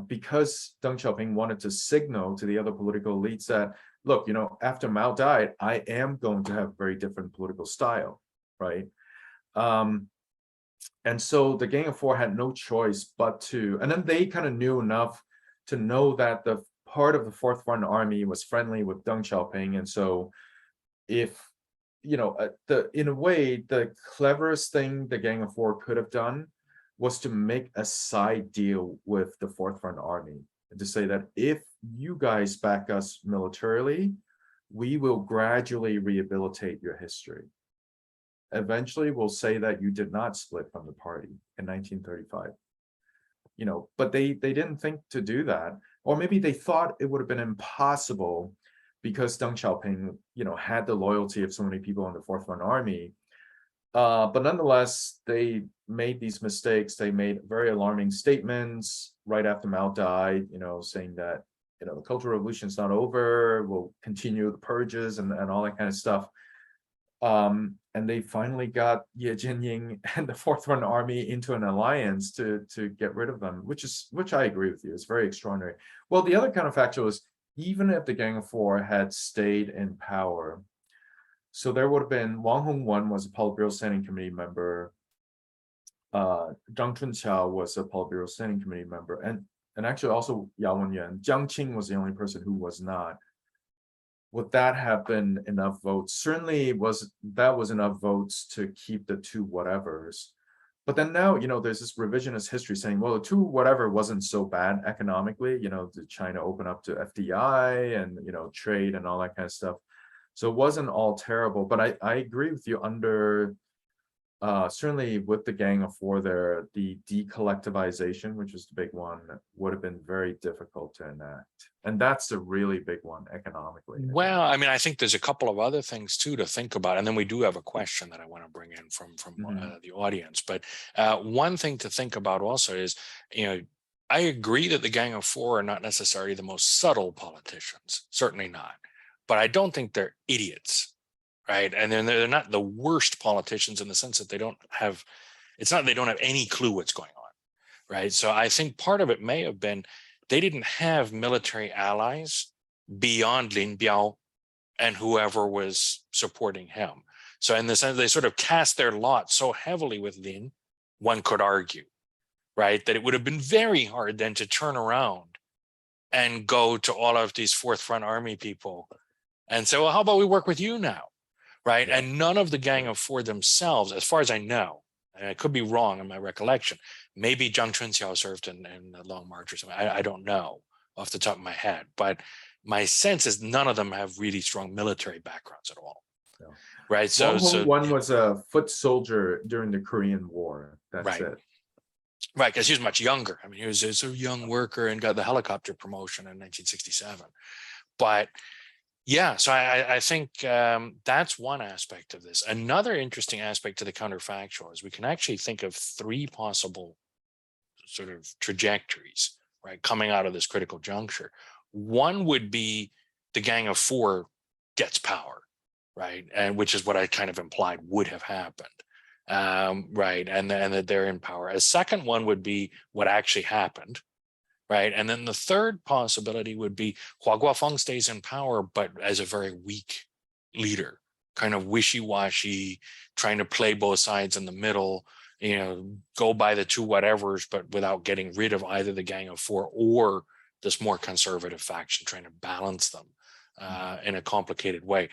because Deng Xiaoping wanted to signal to the other political elites that, look, after Mao died, I am going to have a very different political style, right? And so the Gang of Four had no choice but to, and then they kind of knew enough to know that the part of the Fourth Front Army was friendly with Deng Xiaoping. And so if, in a way, the cleverest thing the Gang of Four could have done was to make a side deal with the Fourth Front Army and to say that if you guys back us militarily, we will gradually rehabilitate your history. Eventually we'll say that you did not split from the party in 1935, but they didn't think to do that, or maybe they thought it would have been impossible because Deng Xiaoping, had the loyalty of so many people in the Fourth Front Army. But nonetheless, they made these mistakes. They made very alarming statements right after Mao died, saying that, the Cultural Revolution is not over, we'll continue the purges and all that kind of stuff. And they finally got Ye Jianying and the Fourth Front Army into an alliance to get rid of them, which I agree with you, is very extraordinary. Well, the other counterfactual is, even if the Gang of Four had stayed in power, so there would have been, Wang Hongwen was a Politburo Standing Committee member, Zhang Chunqiao was a Politburo Standing Committee member, and actually also Yao Wenyuan. Jiang Qing was the only person who was not. Would that have been enough votes? Certainly that was enough votes to keep the two whatevers. But then now, there's this revisionist history saying, well, the two whatever wasn't so bad economically, did China open up to FDI and, trade and all that kind of stuff. So it wasn't all terrible, but I agree with you under, certainly with the Gang of Four there, the decollectivization, which is the big one, would have been very difficult to enact. And that's a really big one economically. Well, I think there's a couple of other things too to think about. And then we do have a question that I want to bring in from the audience. But one thing to think about also is, I agree that the Gang of Four are not necessarily the most subtle politicians, certainly not. But I don't think they're idiots. Right. And then they're not the worst politicians in the sense that they don't have any clue what's going on. Right. So I think part of it may have been they didn't have military allies beyond Lin Biao and whoever was supporting him. So in the sense, they sort of cast their lot so heavily with Lin, one could argue, right, that it would have been very hard then to turn around and go to all of these Fourth Front Army people and say, well, how about we work with you now, right? Yeah. And none of the Gang of Four themselves, as far as I know, and I could be wrong in my recollection, maybe Zhang Chunxiao served in the Long March or something. I don't know off the top of my head, but my sense is none of them have really strong military backgrounds at all. No. Right. Wang So Hongwan was a foot soldier during the Korean War. That's right. it. Right, because he was much younger. I mean, he was a young worker and got the helicopter promotion in 1967. But yeah, so I think that's one aspect of this. Another interesting aspect to the counterfactual is we can actually think of three possible sort of trajectories, right, coming out of this critical juncture. One would be the Gang of Four gets power, right, and which is what I kind of implied would have happened. Right, and that they're in power. A second one would be what actually happened, right? And then the third possibility would be Hua Guofeng stays in power, but as a very weak leader, kind of wishy-washy, trying to play both sides in the middle, you know, go by the two whatevers, but without getting rid of either the Gang of Four or this more conservative faction, trying to balance them in a complicated way.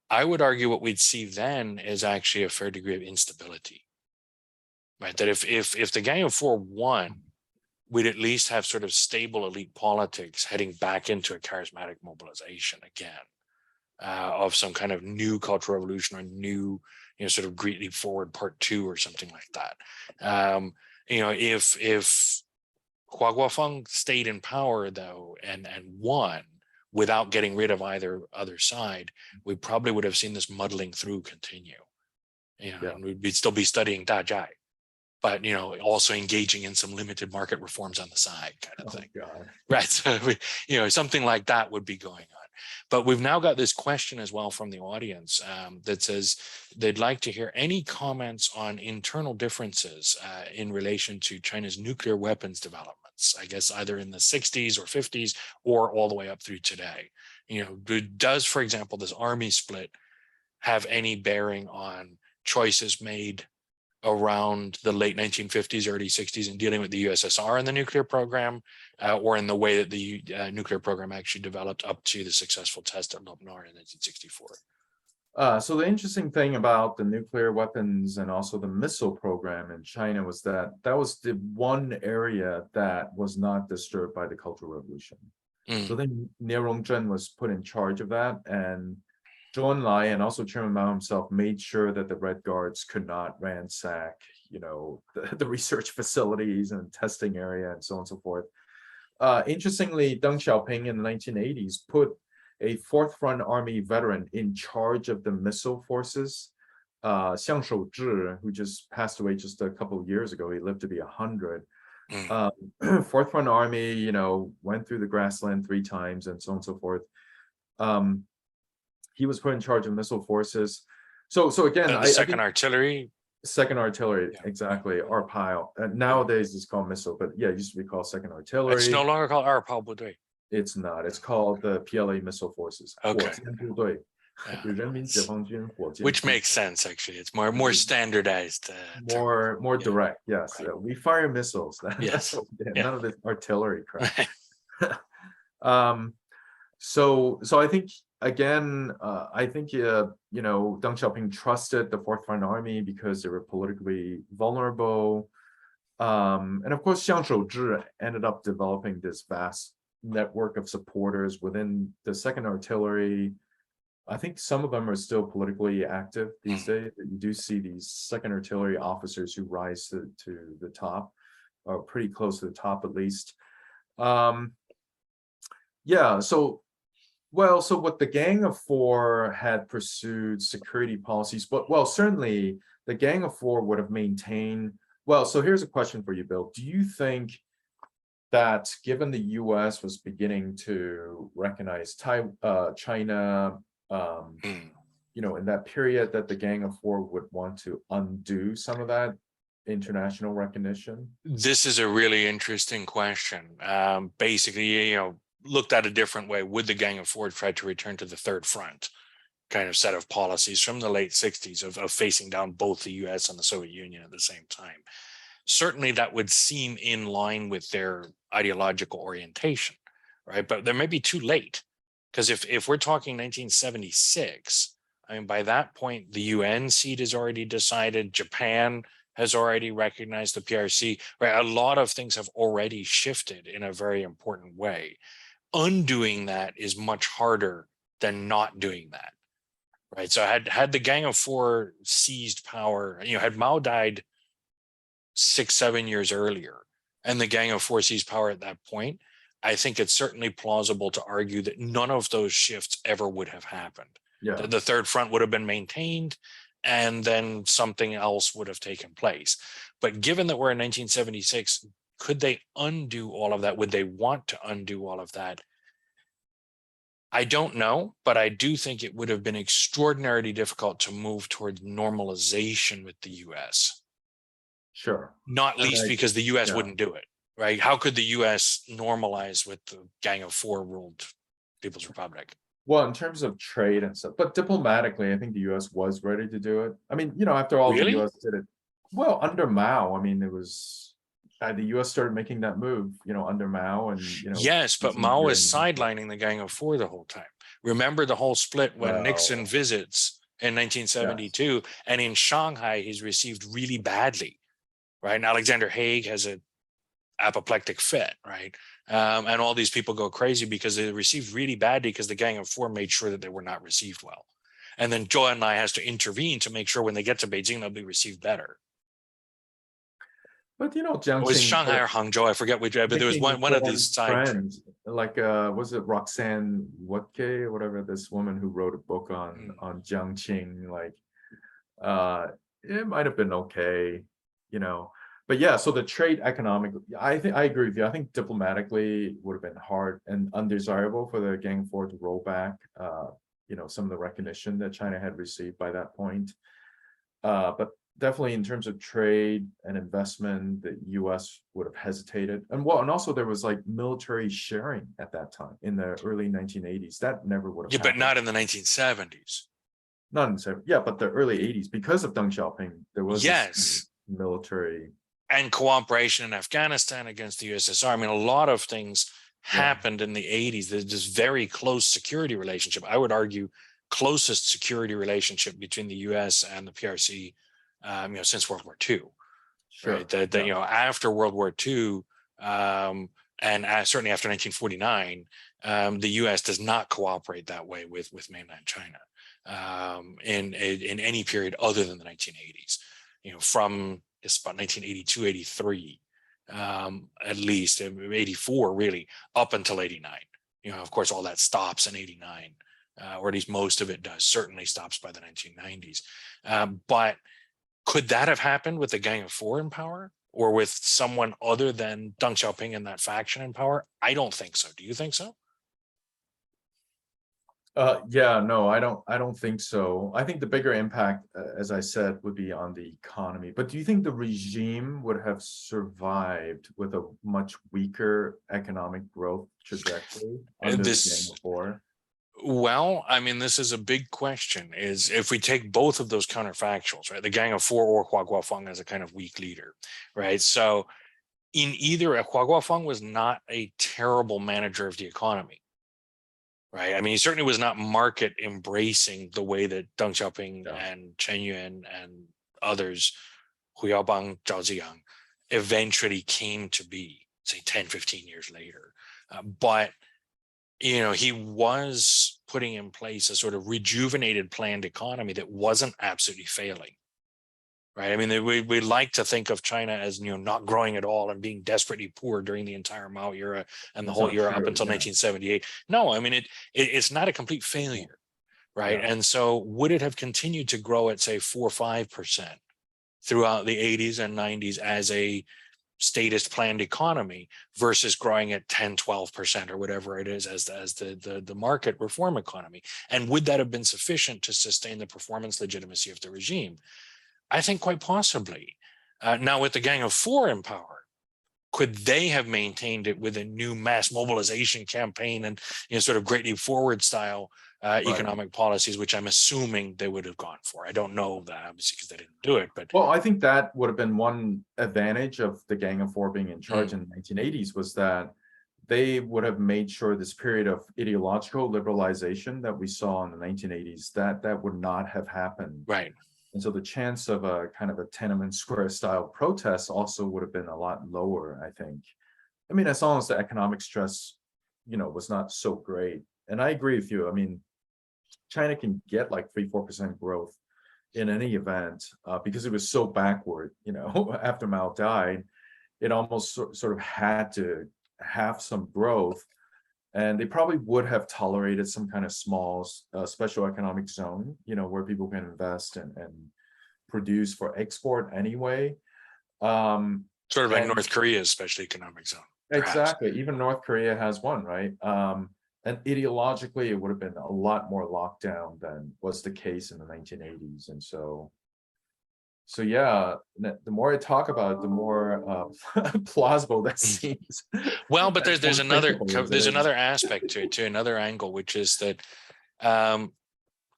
I would argue what we'd see then is actually a fair degree of instability, right? That if the Gang of Four won, we'd at least have sort of stable elite politics heading back into a charismatic mobilization again of some kind of new cultural revolution or new, you know, sort of Great Leap Forward Part 2 or something like that. You know, if Hua Guofeng stayed in power though and won, without getting rid of either other side, we probably would have seen this muddling through continue. You know, and we'd still be studying Dajai, but you know, also engaging in some limited market reforms on the side, kind of thing. God. Right. So you know, something like that would be going on. But we've now got this question as well from the audience that says they'd like to hear any comments on internal differences in relation to China's nuclear weapons developments, I guess either in the 60s or 50s or all the way up through today. You know, does, for example, this army split have any bearing on choices made around the late 1950s, early 60s in dealing with the USSR and the nuclear program, or in the way that the nuclear program actually developed up to the successful test at Lopnar in 1964? So the interesting thing about the nuclear weapons and also the missile program in China was that was the one area that was not disturbed by the Cultural Revolution. So then Nie Rongzhen was put in charge of that, and Zhou Enlai and also Chairman Mao himself made sure that the Red Guards could not ransack, you know, the research facilities and testing area and so on and so forth. Interestingly, Deng Xiaoping in the 1980s put a Fourth Front Army veteran in charge of the missile forces. Xiang Shouzhi, who just passed away just a couple of years ago, he lived to be 100. Fourth Front Army, you know, went through the grassland 3 times and so on and so forth. He was put in charge of missile forces. So again, the second artillery. Second artillery, Yeah. exactly. RPILE. Nowadays it's called missile, but yeah, it used to be called second artillery. It's no longer called RPAL Budui. It's not. It's called the PLA missile forces. Okay. 火箭部队， Yeah. 人民解放军火箭 Which 部队。 makes sense, actually. It's more standardized. More Yeah. direct, yes. Right. We fire missiles. Yes. None of this artillery crap. So I think again, you know, Deng Xiaoping trusted the Fourth Front Army because they were politically vulnerable. And of course, Xiang Shouzhi ended up developing this vast network of supporters within the Second Artillery. I think some of them are still politically active these days. You do see these Second Artillery officers who rise to the top, or pretty close to the top at least. Yeah, so what the Gang of Four had pursued security policies, but well, certainly the Gang of Four would have maintained. Well, so here's a question for you, Bill. Do you think that given the US was beginning to recognize China, you know, in that period, that the Gang of Four would want to undo some of that international recognition? This is a really interesting question. Basically, you know, looked at a different way, would the Gang of Four try to return to the Third Front, kind of set of policies from the late 60s of facing down both the US and the Soviet Union at the same time. Certainly that would seem in line with their ideological orientation, right? But there may be too late, because if we're talking 1976, I mean, by that point, the UN seat is already decided. Japan has already recognized the PRC, right? A lot of things have already shifted in a very important way. Undoing that is much harder than not doing that, right? So had the Gang of Four seized power, had Mao died 6-7 years earlier and the Gang of Four seized power at that point, I think it's certainly plausible to argue that none of those shifts ever would have happened. Yeah. The Third Front would have been maintained, and then something else would have taken place. But given that we're in 1976, could they undo all of that? Would they want to undo all of that? I don't know, but I do think it would have been extraordinarily difficult to move towards normalization with the US. Sure. Not least because the US yeah. wouldn't do it, right? How could the US normalize with the Gang of Four ruled People's Republic? Well, in terms of trade and stuff, but diplomatically, I think the US was ready to do it. I mean, after all, Really? the US did it. Well, under Mao, I mean, it was the US started making that move, under Mao, and yes, but Mao was sidelining the Gang of Four the whole time. Remember the whole split when Nixon visits in 1972, yes. And in Shanghai, he's received really badly, right? And Alexander Haig has a apoplectic fit, right? And all these people go crazy because they received really badly because the Gang of Four made sure that they were not received well. And then Zhou Enlai has to intervene to make sure when they get to Beijing, they'll be received better. But Jiang it was Shanghai or Hangzhou, I forget which, but there was one of these side friends, like was it Roxanne Watke or whatever, this woman who wrote a book on Jiangqing, like it might have been okay, But yeah, so the trade economic, I agree with you. I think diplomatically it would have been hard and undesirable for the Gang of Four to roll back, some of the recognition that China had received by that point. But definitely in terms of trade and investment, the US would have hesitated. And also there was like military sharing at that time in the early 1980s. That never would have happened. But not in the 1970s. Not in the 70s. Yeah, but the early 80s, because of Deng Xiaoping, there was this military and cooperation in Afghanistan against the USSR. I mean, a lot of things happened in the 80s. There's this very close security relationship. I would argue closest security relationship between the US and the PRC, since World War II. Sure. Right? After World War II, and certainly after 1949, the US does not cooperate that way with mainland China in any period other than the 1980s. From it's about 1982, 83, at least 84, really, up until 89. Of course, all that stops in 89, or at least most of it does. Certainly stops by the 1990s. But could that have happened with the Gang of Four in power, or with someone other than Deng Xiaoping and that faction in power? I don't think so. Do you think so? Yeah, no, I don't think so. I think the bigger impact, as I said, would be on the economy. But do you think the regime would have survived with a much weaker economic growth trajectory under the Gang of Four? Well, I mean, this is a big question. Is if we take both of those counterfactuals, right? The Gang of Four or Hua Guofeng as a kind of weak leader, right? So in either, Hua Guofeng was not a terrible manager of the economy. Right. I mean, he certainly was not market embracing the way that Deng Xiaoping and Chen Yuan and others, Hu Yaobang, Zhao Ziyang, eventually came to be, say, 10, 15 years later. But, he was putting in place a sort of rejuvenated planned economy that wasn't absolutely failing. Right. I mean, we like to think of China as, not growing at all and being desperately poor during the entire Mao era and the whole era up until 1978. No, I mean, it's not a complete failure. Right. And so would it have continued to grow at, say, 4 or 5% throughout the 80s and 90s as a statist planned economy versus growing at 10, 12% or whatever it is as the market reform economy? And would that have been sufficient to sustain the performance legitimacy of the regime? I think quite possibly. Now, with the Gang of Four in power, could they have maintained it with a new mass mobilization campaign and sort of Great Leap Forward style economic policies, which I'm assuming they would have gone for. I don't know that obviously because they didn't do it, but well, I think that would have been one advantage of the Gang of Four being in charge in the 1980s, was that they would have made sure this period of ideological liberalization that we saw in the 1980s, that would not have happened. right. And so the chance of a kind of a Tiananmen Square style protest also would have been a lot lower, I think. I mean, as long as the economic stress, was not so great. And I agree with you. I mean, China can get like 3-4% growth in any event because it was so backward, after Mao died, it almost sort of had to have some growth. And they probably would have tolerated some kind of small special economic zone, where people can invest and produce for export anyway. Sort of like And North Korea's special economic zone. Perhaps. exactly, even North Korea has one, right? And ideologically, it would have been a lot more lockdown than was the case in the 1980s. And so yeah, the more I talk about it, the more plausible that seems. Well, but As there's more thinkable as it is. another aspect to it, to another angle, which is that Deng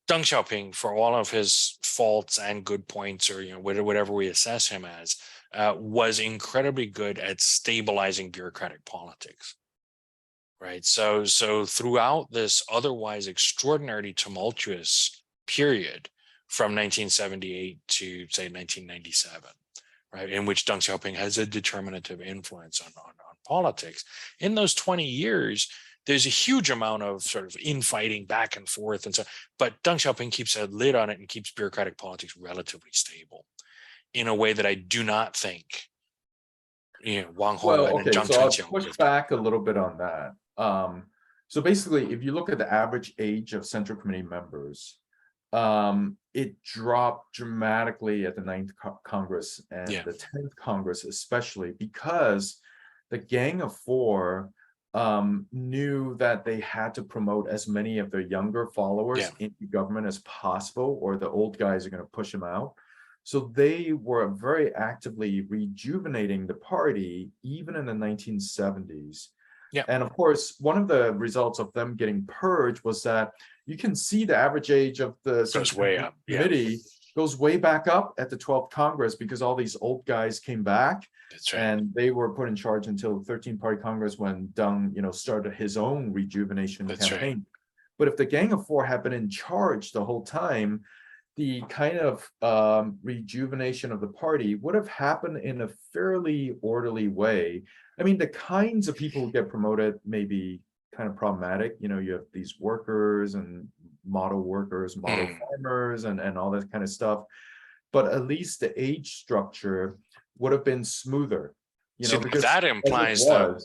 Xiaoping, for all of his faults and good points, or whatever we assess him as, was incredibly good at stabilizing bureaucratic politics. Right. So throughout this otherwise extraordinarily tumultuous period from 1978 to say 1997, right, in which Deng Xiaoping has a determinative influence on politics, in those 20 years, there's a huge amount of sort of infighting back and forth. And so, but Deng Xiaoping keeps a lid on it and keeps bureaucratic politics relatively stable in a way that I do not think, Wang Well, Hongwen and okay, Zhang so I'll Chunxiang would push have done. back a little bit on that. So basically, if you look at the average age of Central Committee members, it dropped dramatically at the 9th Congress and Yeah. the 10th Congress, especially because the Gang of Four knew that they had to promote as many of their younger followers into government as possible, or the old guys are going to push them out. So they were very actively rejuvenating the party, even in the 1970s. Yeah. And of course, one of the results of them getting purged was that you can see the average age of the Goes way up. committee goes way back up at the 12th Congress, because all these old guys came back. That's right. And they were put in charge until 13th Party Congress, when Deng, started his own rejuvenation campaign. Right. But if the Gang of Four had been in charge the whole time, the kind of rejuvenation of the party would have happened in a fairly orderly way. I mean, the kinds of people who get promoted may be kind of problematic. You have these workers and model workers, model farmers, and all that kind of stuff. But at least the age structure would have been smoother. Because that implies that,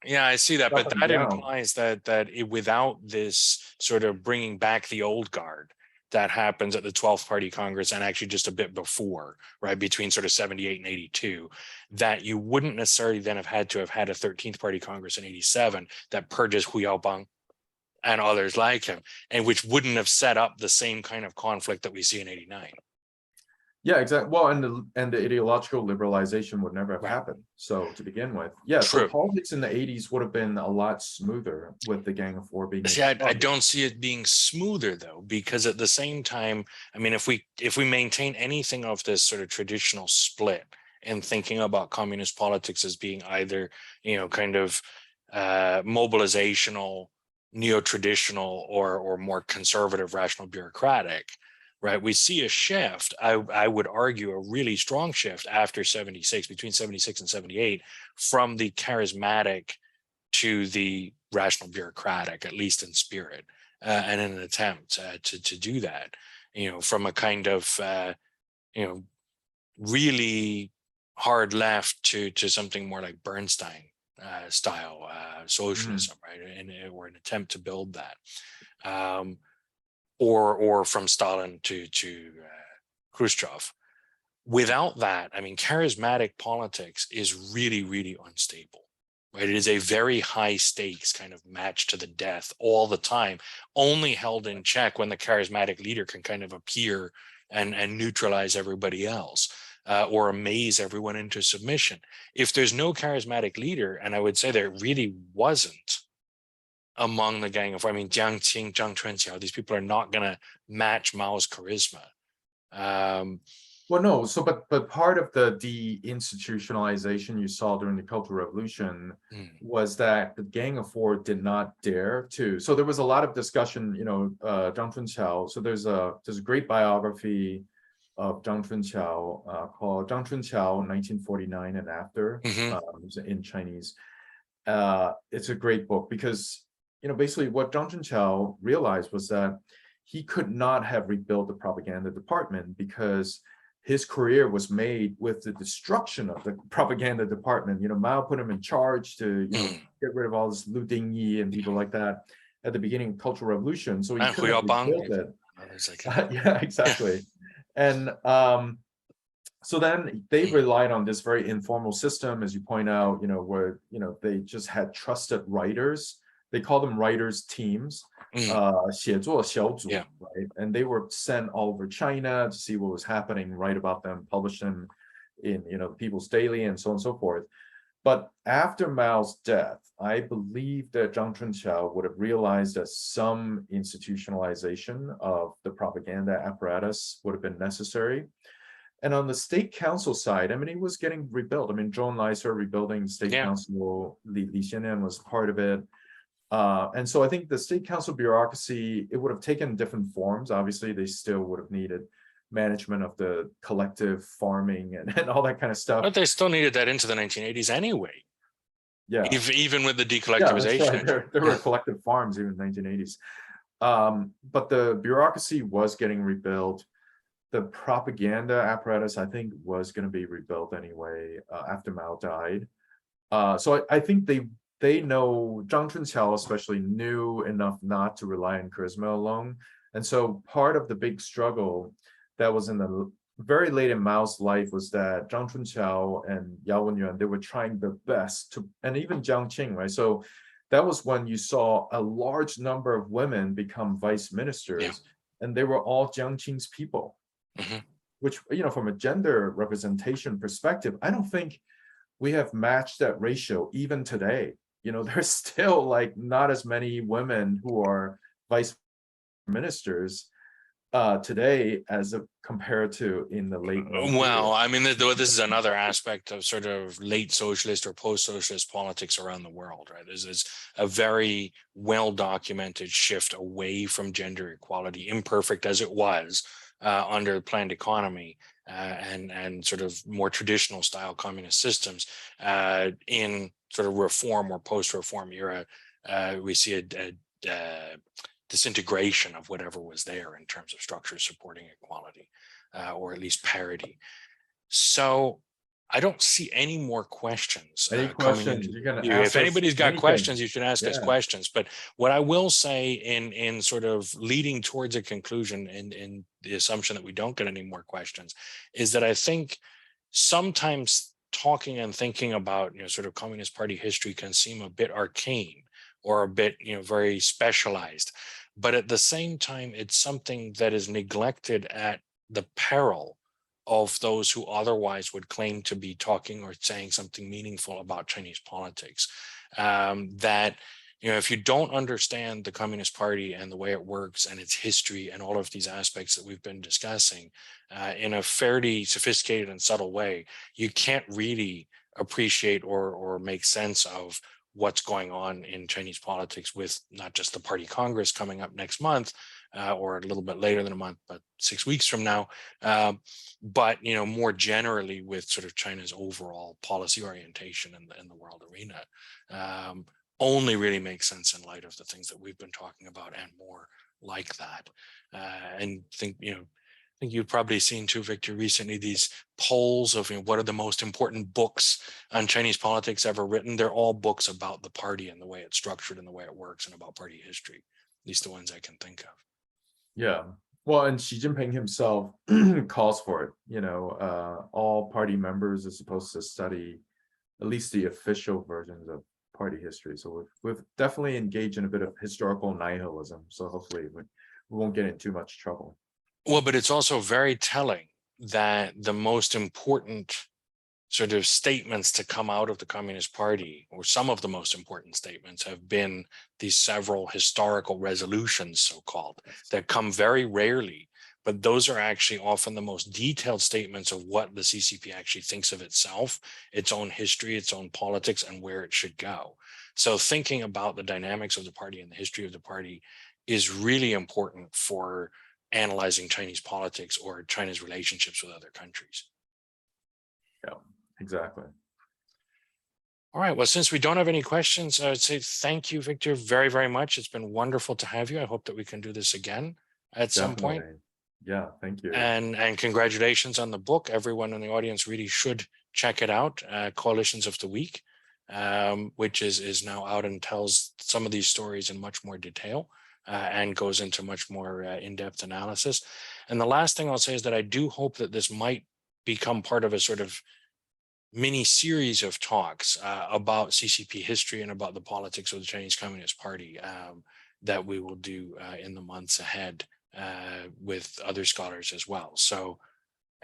I see that, but that down. implies that without this sort of bringing back the old guard that happens at the 12th Party Congress, and actually just a bit before, right, between sort of 78 and 82, that you wouldn't necessarily then have had a 13th Party Congress in 87 that purges Hu Yaobang and others like him, and which wouldn't have set up the same kind of conflict that we see in 89. Yeah, exactly. Well, and the ideological liberalization would never have happened. So to begin with, so politics in the 80s would have been a lot smoother with the Gang of Four being. See, I don't see it being smoother though, because at the same time, I mean, if we maintain anything of this sort of traditional split and thinking about communist politics as being either, kind of mobilizational, neo-traditional, or more conservative, rational, bureaucratic. Right, we see a shift. I would argue a really strong shift after 76, between 76 and 78, from the charismatic to the rational bureaucratic, at least in spirit, and in an attempt to do that. From a kind of really hard left to something more like Bernstein style socialism, right, or an attempt to build that. Or from Stalin to Khrushchev. Without that, I mean, charismatic politics is really, really unstable, right? It is a very high stakes kind of match to the death all the time, only held in check when the charismatic leader can kind of appear and neutralize everybody else. or amaze everyone into submission. If there's no charismatic leader, and I would say there really wasn't among the Gang of Four, I mean, Jiang Qing, Zhang Chunqiao, these people are not going to match Mao's charisma. Well, no. So, but part of the deinstitutionalization you saw during the Cultural Revolution was that the Gang of Four did not dare to. So there was a lot of discussion. Zhang Chunqiao. So there's a great biography of Zhang Chunqiao called Zhang Chunqiao 1949 and After, in Chinese. It's a great book because basically what Zhang Chunqiao realized was that he could not have rebuilt the propaganda department because his career was made with the destruction of the propaganda department. Mao put him in charge to get rid of all this Lu Dingyi and people like that at the beginning of Cultural Revolution. So he couldn't have rebuilt it. Yeah, exactly. And so then they relied on this very informal system, as you point out, where they just had trusted writers. They call them writers teams, 写作小组, right? And they were sent all over China to see what was happening, write about them, publish them in People's Daily and so on and so forth. But after Mao's death, I believe that Zhang Chunqiao would have realized that some institutionalization of the propaganda apparatus would have been necessary. And on the state council side, I mean, it was getting rebuilt. I mean, Zhou Enlai started rebuilding the state council. Li Xiannian was part of it. And so I think the state council bureaucracy, it would have taken different forms. Obviously, they still would have needed management of the collective farming and all that kind of stuff. But they still needed that into the 1980s anyway. Yeah. Even with the decollectivization. Yeah, that's right. There were collective farms even in the 1980s. But the bureaucracy was getting rebuilt. The propaganda apparatus, I think, was going to be rebuilt anyway after Mao died. So I think they know, Zhang Chunqiao especially knew enough not to rely on charisma alone. And so part of the big struggle that was in the very late in Mao's life was that Zhang Chunqiao and Yao Wenyuan, they were trying their best to, and even Jiang Qing, right? So that was when you saw a large number of women become vice ministers, and they were all Jiang Qing's people, which, from a gender representation perspective, I don't think we have matched that ratio even today. There's still like not as many women who are vice ministers today as compared to in the late. Well, I mean, this is another aspect of sort of late socialist or post-socialist politics around the world, right? Is a very well-documented shift away from gender equality, imperfect as it was under the planned economy and sort of more traditional style communist systems in sort of reform or post-reform era. We see a disintegration of whatever was there in terms of structures supporting equality or at least parity. So I don't see any more questions. Any questions? You're gonna ask if anybody's got questions, you should ask us Yeah. questions. But what I will say in sort of leading towards a conclusion in the assumption that we don't get any more questions is that I think sometimes talking and thinking about sort of Communist Party history can seem a bit arcane or a bit very specialized. But at the same time, it's something that is neglected at the peril of those who otherwise would claim to be talking or saying something meaningful about Chinese politics. That if you don't understand the Communist Party and the way it works and its history and all of these aspects that we've been discussing in a fairly sophisticated and subtle way, you can't really appreciate or make sense of what's going on in Chinese politics, with not just the Party Congress coming up next month or a little bit later than a month, but 6 weeks from now, but more generally with sort of China's overall policy orientation in the world arena. Only really makes sense in light of the things that we've been talking about and more like that. And think you've probably seen too, Victor, recently these polls of what are the most important books on Chinese politics ever written. They're all books about the party and the way it's structured and the way it works and about party history, at least the ones I can think of. Yeah. Well, and Xi Jinping himself calls for it. All party members are supposed to study at least the official versions of party history. So we've definitely engaged in a bit of historical nihilism. So hopefully we won't get in too much trouble. Well, but it's also very telling that the most important sort of statements to come out of the Communist Party, or some of the most important statements, have been these several historical resolutions, so-called, that come very rarely, but those are actually often the most detailed statements of what the CCP actually thinks of itself, its own history, its own politics, and where it should go. So thinking about the dynamics of the party and the history of the party is really important for analyzing Chinese politics or China's relationships with other countries. Yeah, exactly. All right. Well, since we don't have any questions, I would say thank you, Victor, very, very much. It's been wonderful to have you. I hope that we can do this again at some point. Definitely. Yeah, thank you. And congratulations on the book. Everyone in the audience really should check it out. Coalitions of the Week, which is now out and tells some of these stories in much more detail and goes into much more in-depth analysis. And the last thing I'll say is that I do hope that this might become part of a sort of mini series of talks about CCP history and about the politics of the Chinese Communist Party that we will do in the months ahead with other scholars as well. So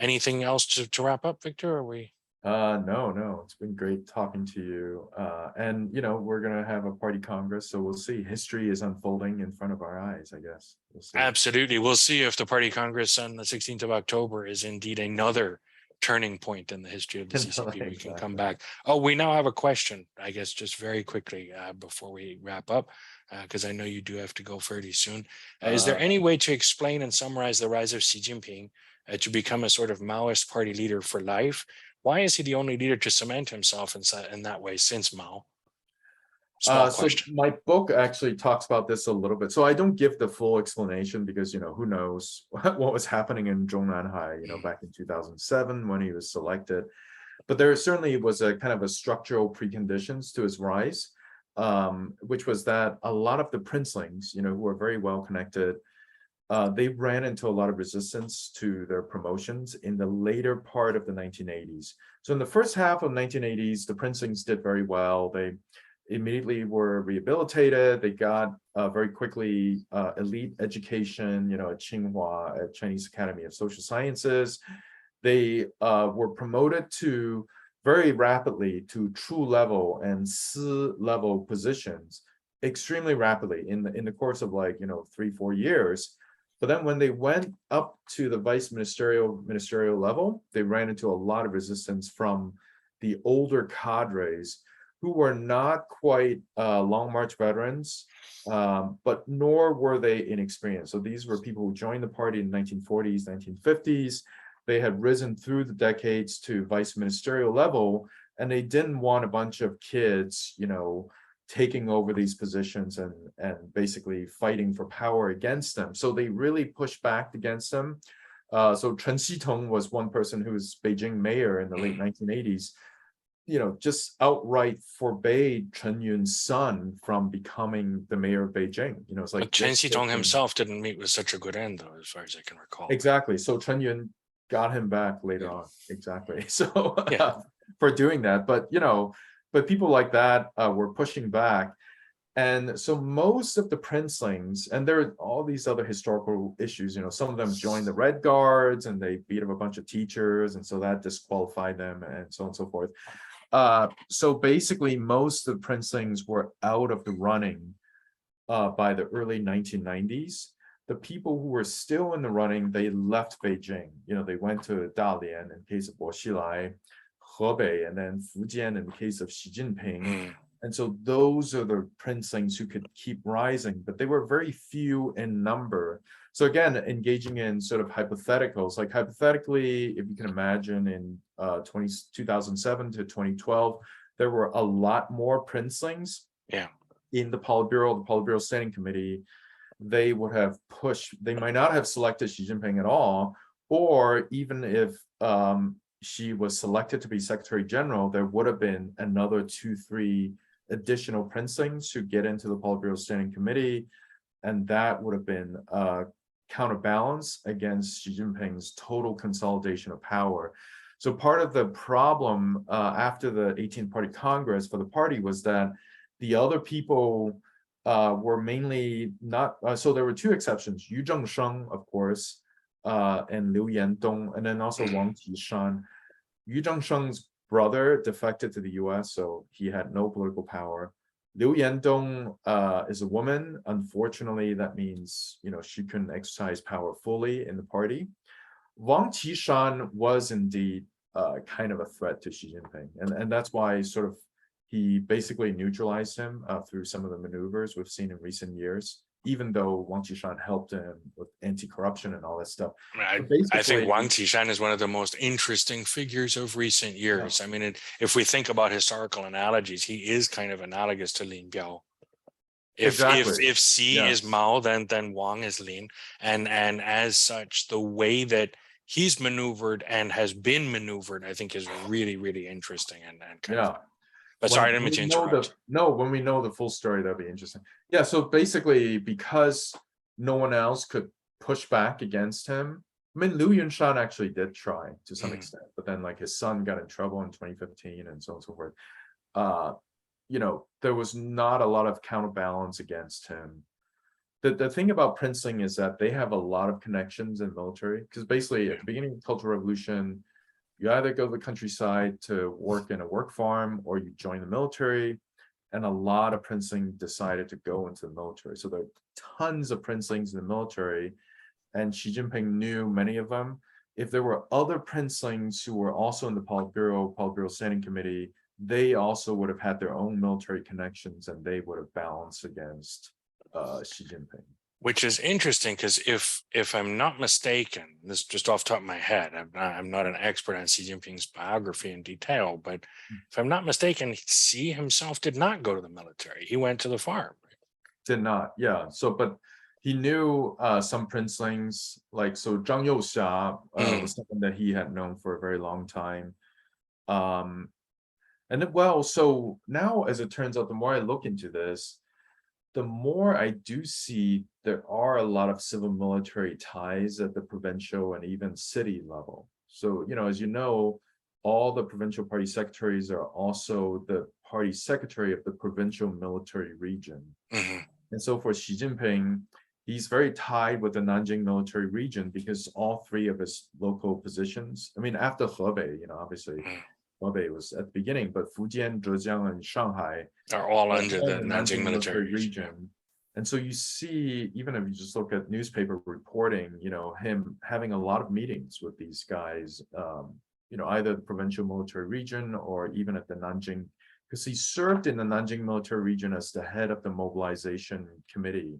anything else to wrap up, Victor? Are we? No, it's been great talking to you. And we're gonna have a party congress, so we'll see. History is unfolding in front of our eyes, I guess. We'll see. Absolutely. We'll see if the party congress on the 16th of October is indeed another turning point in the history of the CCP. We can come back. Oh, we now have a question, I guess, just very quickly before we wrap up, because I know you do have to go fairly soon. Is there any way to explain and summarize the rise of Xi Jinping to become a sort of Maoist party leader for life? Why is he the only leader to cement himself in that way since Mao? Small question. So my book actually talks about this a little bit. So I don't give the full explanation because, who knows what was happening in Zhongnanhai, back in 2007 when he was selected. But there certainly was a kind of a structural preconditions to his rise, which was that a lot of the princelings, who were very well connected, they ran into a lot of resistance to their promotions in the later part of the 1980s. So in the first half of 1980s, the princelings did very well. They immediately were rehabilitated. They got very quickly elite education, at Tsinghua, at Chinese Academy of Social Sciences. They were promoted to very rapidly to true level and Si level positions extremely rapidly in the course of 3-4 years. But then when they went up to the vice ministerial level, they ran into a lot of resistance from the older cadres who were not quite Long March veterans, but nor were they inexperienced. So these were people who joined the party in the 1940s, 1950s. They had risen through the decades to vice ministerial level, and they didn't want a bunch of kids, taking over these positions and basically fighting for power against them. So they really pushed back against them. So Chen Xitong was one person who was Beijing mayor in the late 1980s, just outright forbade Chen Yun's son from becoming the mayor of Beijing. It's like But Chen Xitong himself didn't meet with such a good end, though, as far as I can recall. Exactly. So Chen Yun got him back later on. Exactly. So Yeah. for doing that, but but people like that were pushing back. And so most of the princelings, and there are all these other historical issues, some of them joined the Red Guards and they beat up a bunch of teachers, and so that disqualified them and so on and so forth. So basically most of the princelings were out of the running by the early 1990s. The people who were still in the running, they left Beijing. They went to Dalian in case of Bo Xilai, Hebei, and then Fujian in the case of Xi Jinping. And so those are the princelings who could keep rising, but they were very few in number. So again, engaging in sort of hypotheticals, like hypothetically, if you can imagine in 2007 to 2012, there were a lot more princelings in the Politburo Standing Committee. They would have pushed, they might not have selected Xi Jinping at all, or even if Xi was selected to be Secretary General, there would have been another 2-3 additional princelings to get into the Politburo Standing Committee, and that would have been a counterbalance against Xi Jinping's total consolidation of power. So part of the problem after the 18th Party Congress for the party was that the other people were mainly not, so there were two exceptions. Yu Zhengsheng, of course, and Liu Yandong, and then also Wang Qishan. Yu Zhengsheng's brother defected to the US, so he had no political power. Liu Yandong is a woman. Unfortunately, that means, she couldn't exercise power fully in the party. Wang Qishan was indeed kind of a threat to Xi Jinping, and that's why sort of he basically neutralized him through some of the maneuvers we've seen in recent years, even though Wang Qishan helped him with anti-corruption and all that stuff. I think Wang Qishan is one of the most interesting figures of recent years. I mean, if we think about historical analogies, he is kind of analogous to Lin Biao. If Xi is Mao, then Wang is Lin, and as such, the way that he's maneuvered and has been maneuvered, I think, is really, really interesting and kind of. But sorry, I didn't mean to interrupt. When we know the full story, that'd be interesting. Yeah, so basically, because no one else could push back against him, I mean, Liu Yunshan actually did try to some extent, but then like his son got in trouble in 2015 and so on and so forth. There was not a lot of counterbalance against him. The thing about princeling is that they have a lot of connections in military, because basically at the beginning of the Cultural Revolution, you either go to the countryside to work in a work farm or you join the military, and a lot of princeling decided to go into the military. So there are tons of princelings in the military, and Xi Jinping knew many of them. If there were other princelings who were also in the Politburo Standing Committee, they also would have had their own military connections, and they would have balanced against Xi Jinping. Which is interesting, because if I'm not mistaken, this is just off the top of my head, I'm not an expert on Xi Jinping's biography in detail, but if I'm not mistaken, Xi himself did not go to the military. He went to the farm. Did not, yeah. So, but he knew some princelings, like, so Zhang Youxia was someone that he had known for a very long time. And then, well, so now, as it turns out, the more I look into this, the more I do see there are a lot of civil military ties at the provincial and even city level. So, as you know, all the provincial party secretaries are also the party secretary of the provincial military region. And so for Xi Jinping, he's very tied with the Nanjing military region, because all three of his local positions, I mean, after Hebei, obviously, Hebei was at the beginning, but Fujian, Zhejiang, and Shanghai are all under the Nanjing military region. And so you see, even if you just look at newspaper reporting, him having a lot of meetings with these guys, either the provincial military region or even at the Nanjing, because he served in the Nanjing military region as the head of the mobilization committee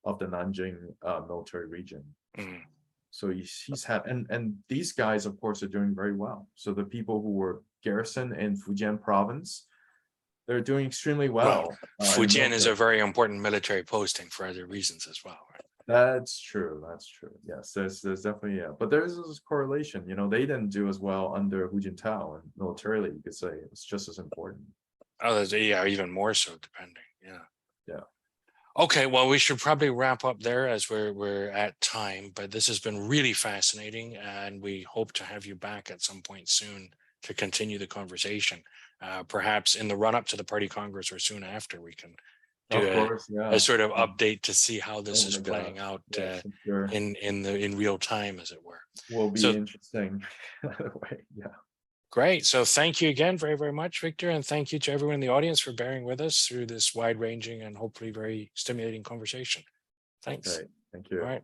of the Nanjing military region. So he's had, and these guys, of course, are doing very well. So the people who were garrisoned in Fujian province, they're doing extremely well. Fujian is a very important military posting for other reasons as well, right? That's true. That's true. Yes, there's definitely, but there's this correlation. They didn't do as well under Hu Jintao, and militarily, you could say it's just as important. Oh, yeah, even more so, depending. Yeah. Okay, well, we should probably wrap up there, as we're at time, but this has been really fascinating, and we hope to have you back at some point soon to continue the conversation. Perhaps in the run-up to the party congress or soon after, we can do a sort of update to see how this is playing out in real time, as it were. Will be interesting. Yeah. Great. So thank you again very, very much, Victor. And thank you to everyone in the audience for bearing with us through this wide-ranging and hopefully very stimulating conversation. Thanks. Great. Thank you. All right.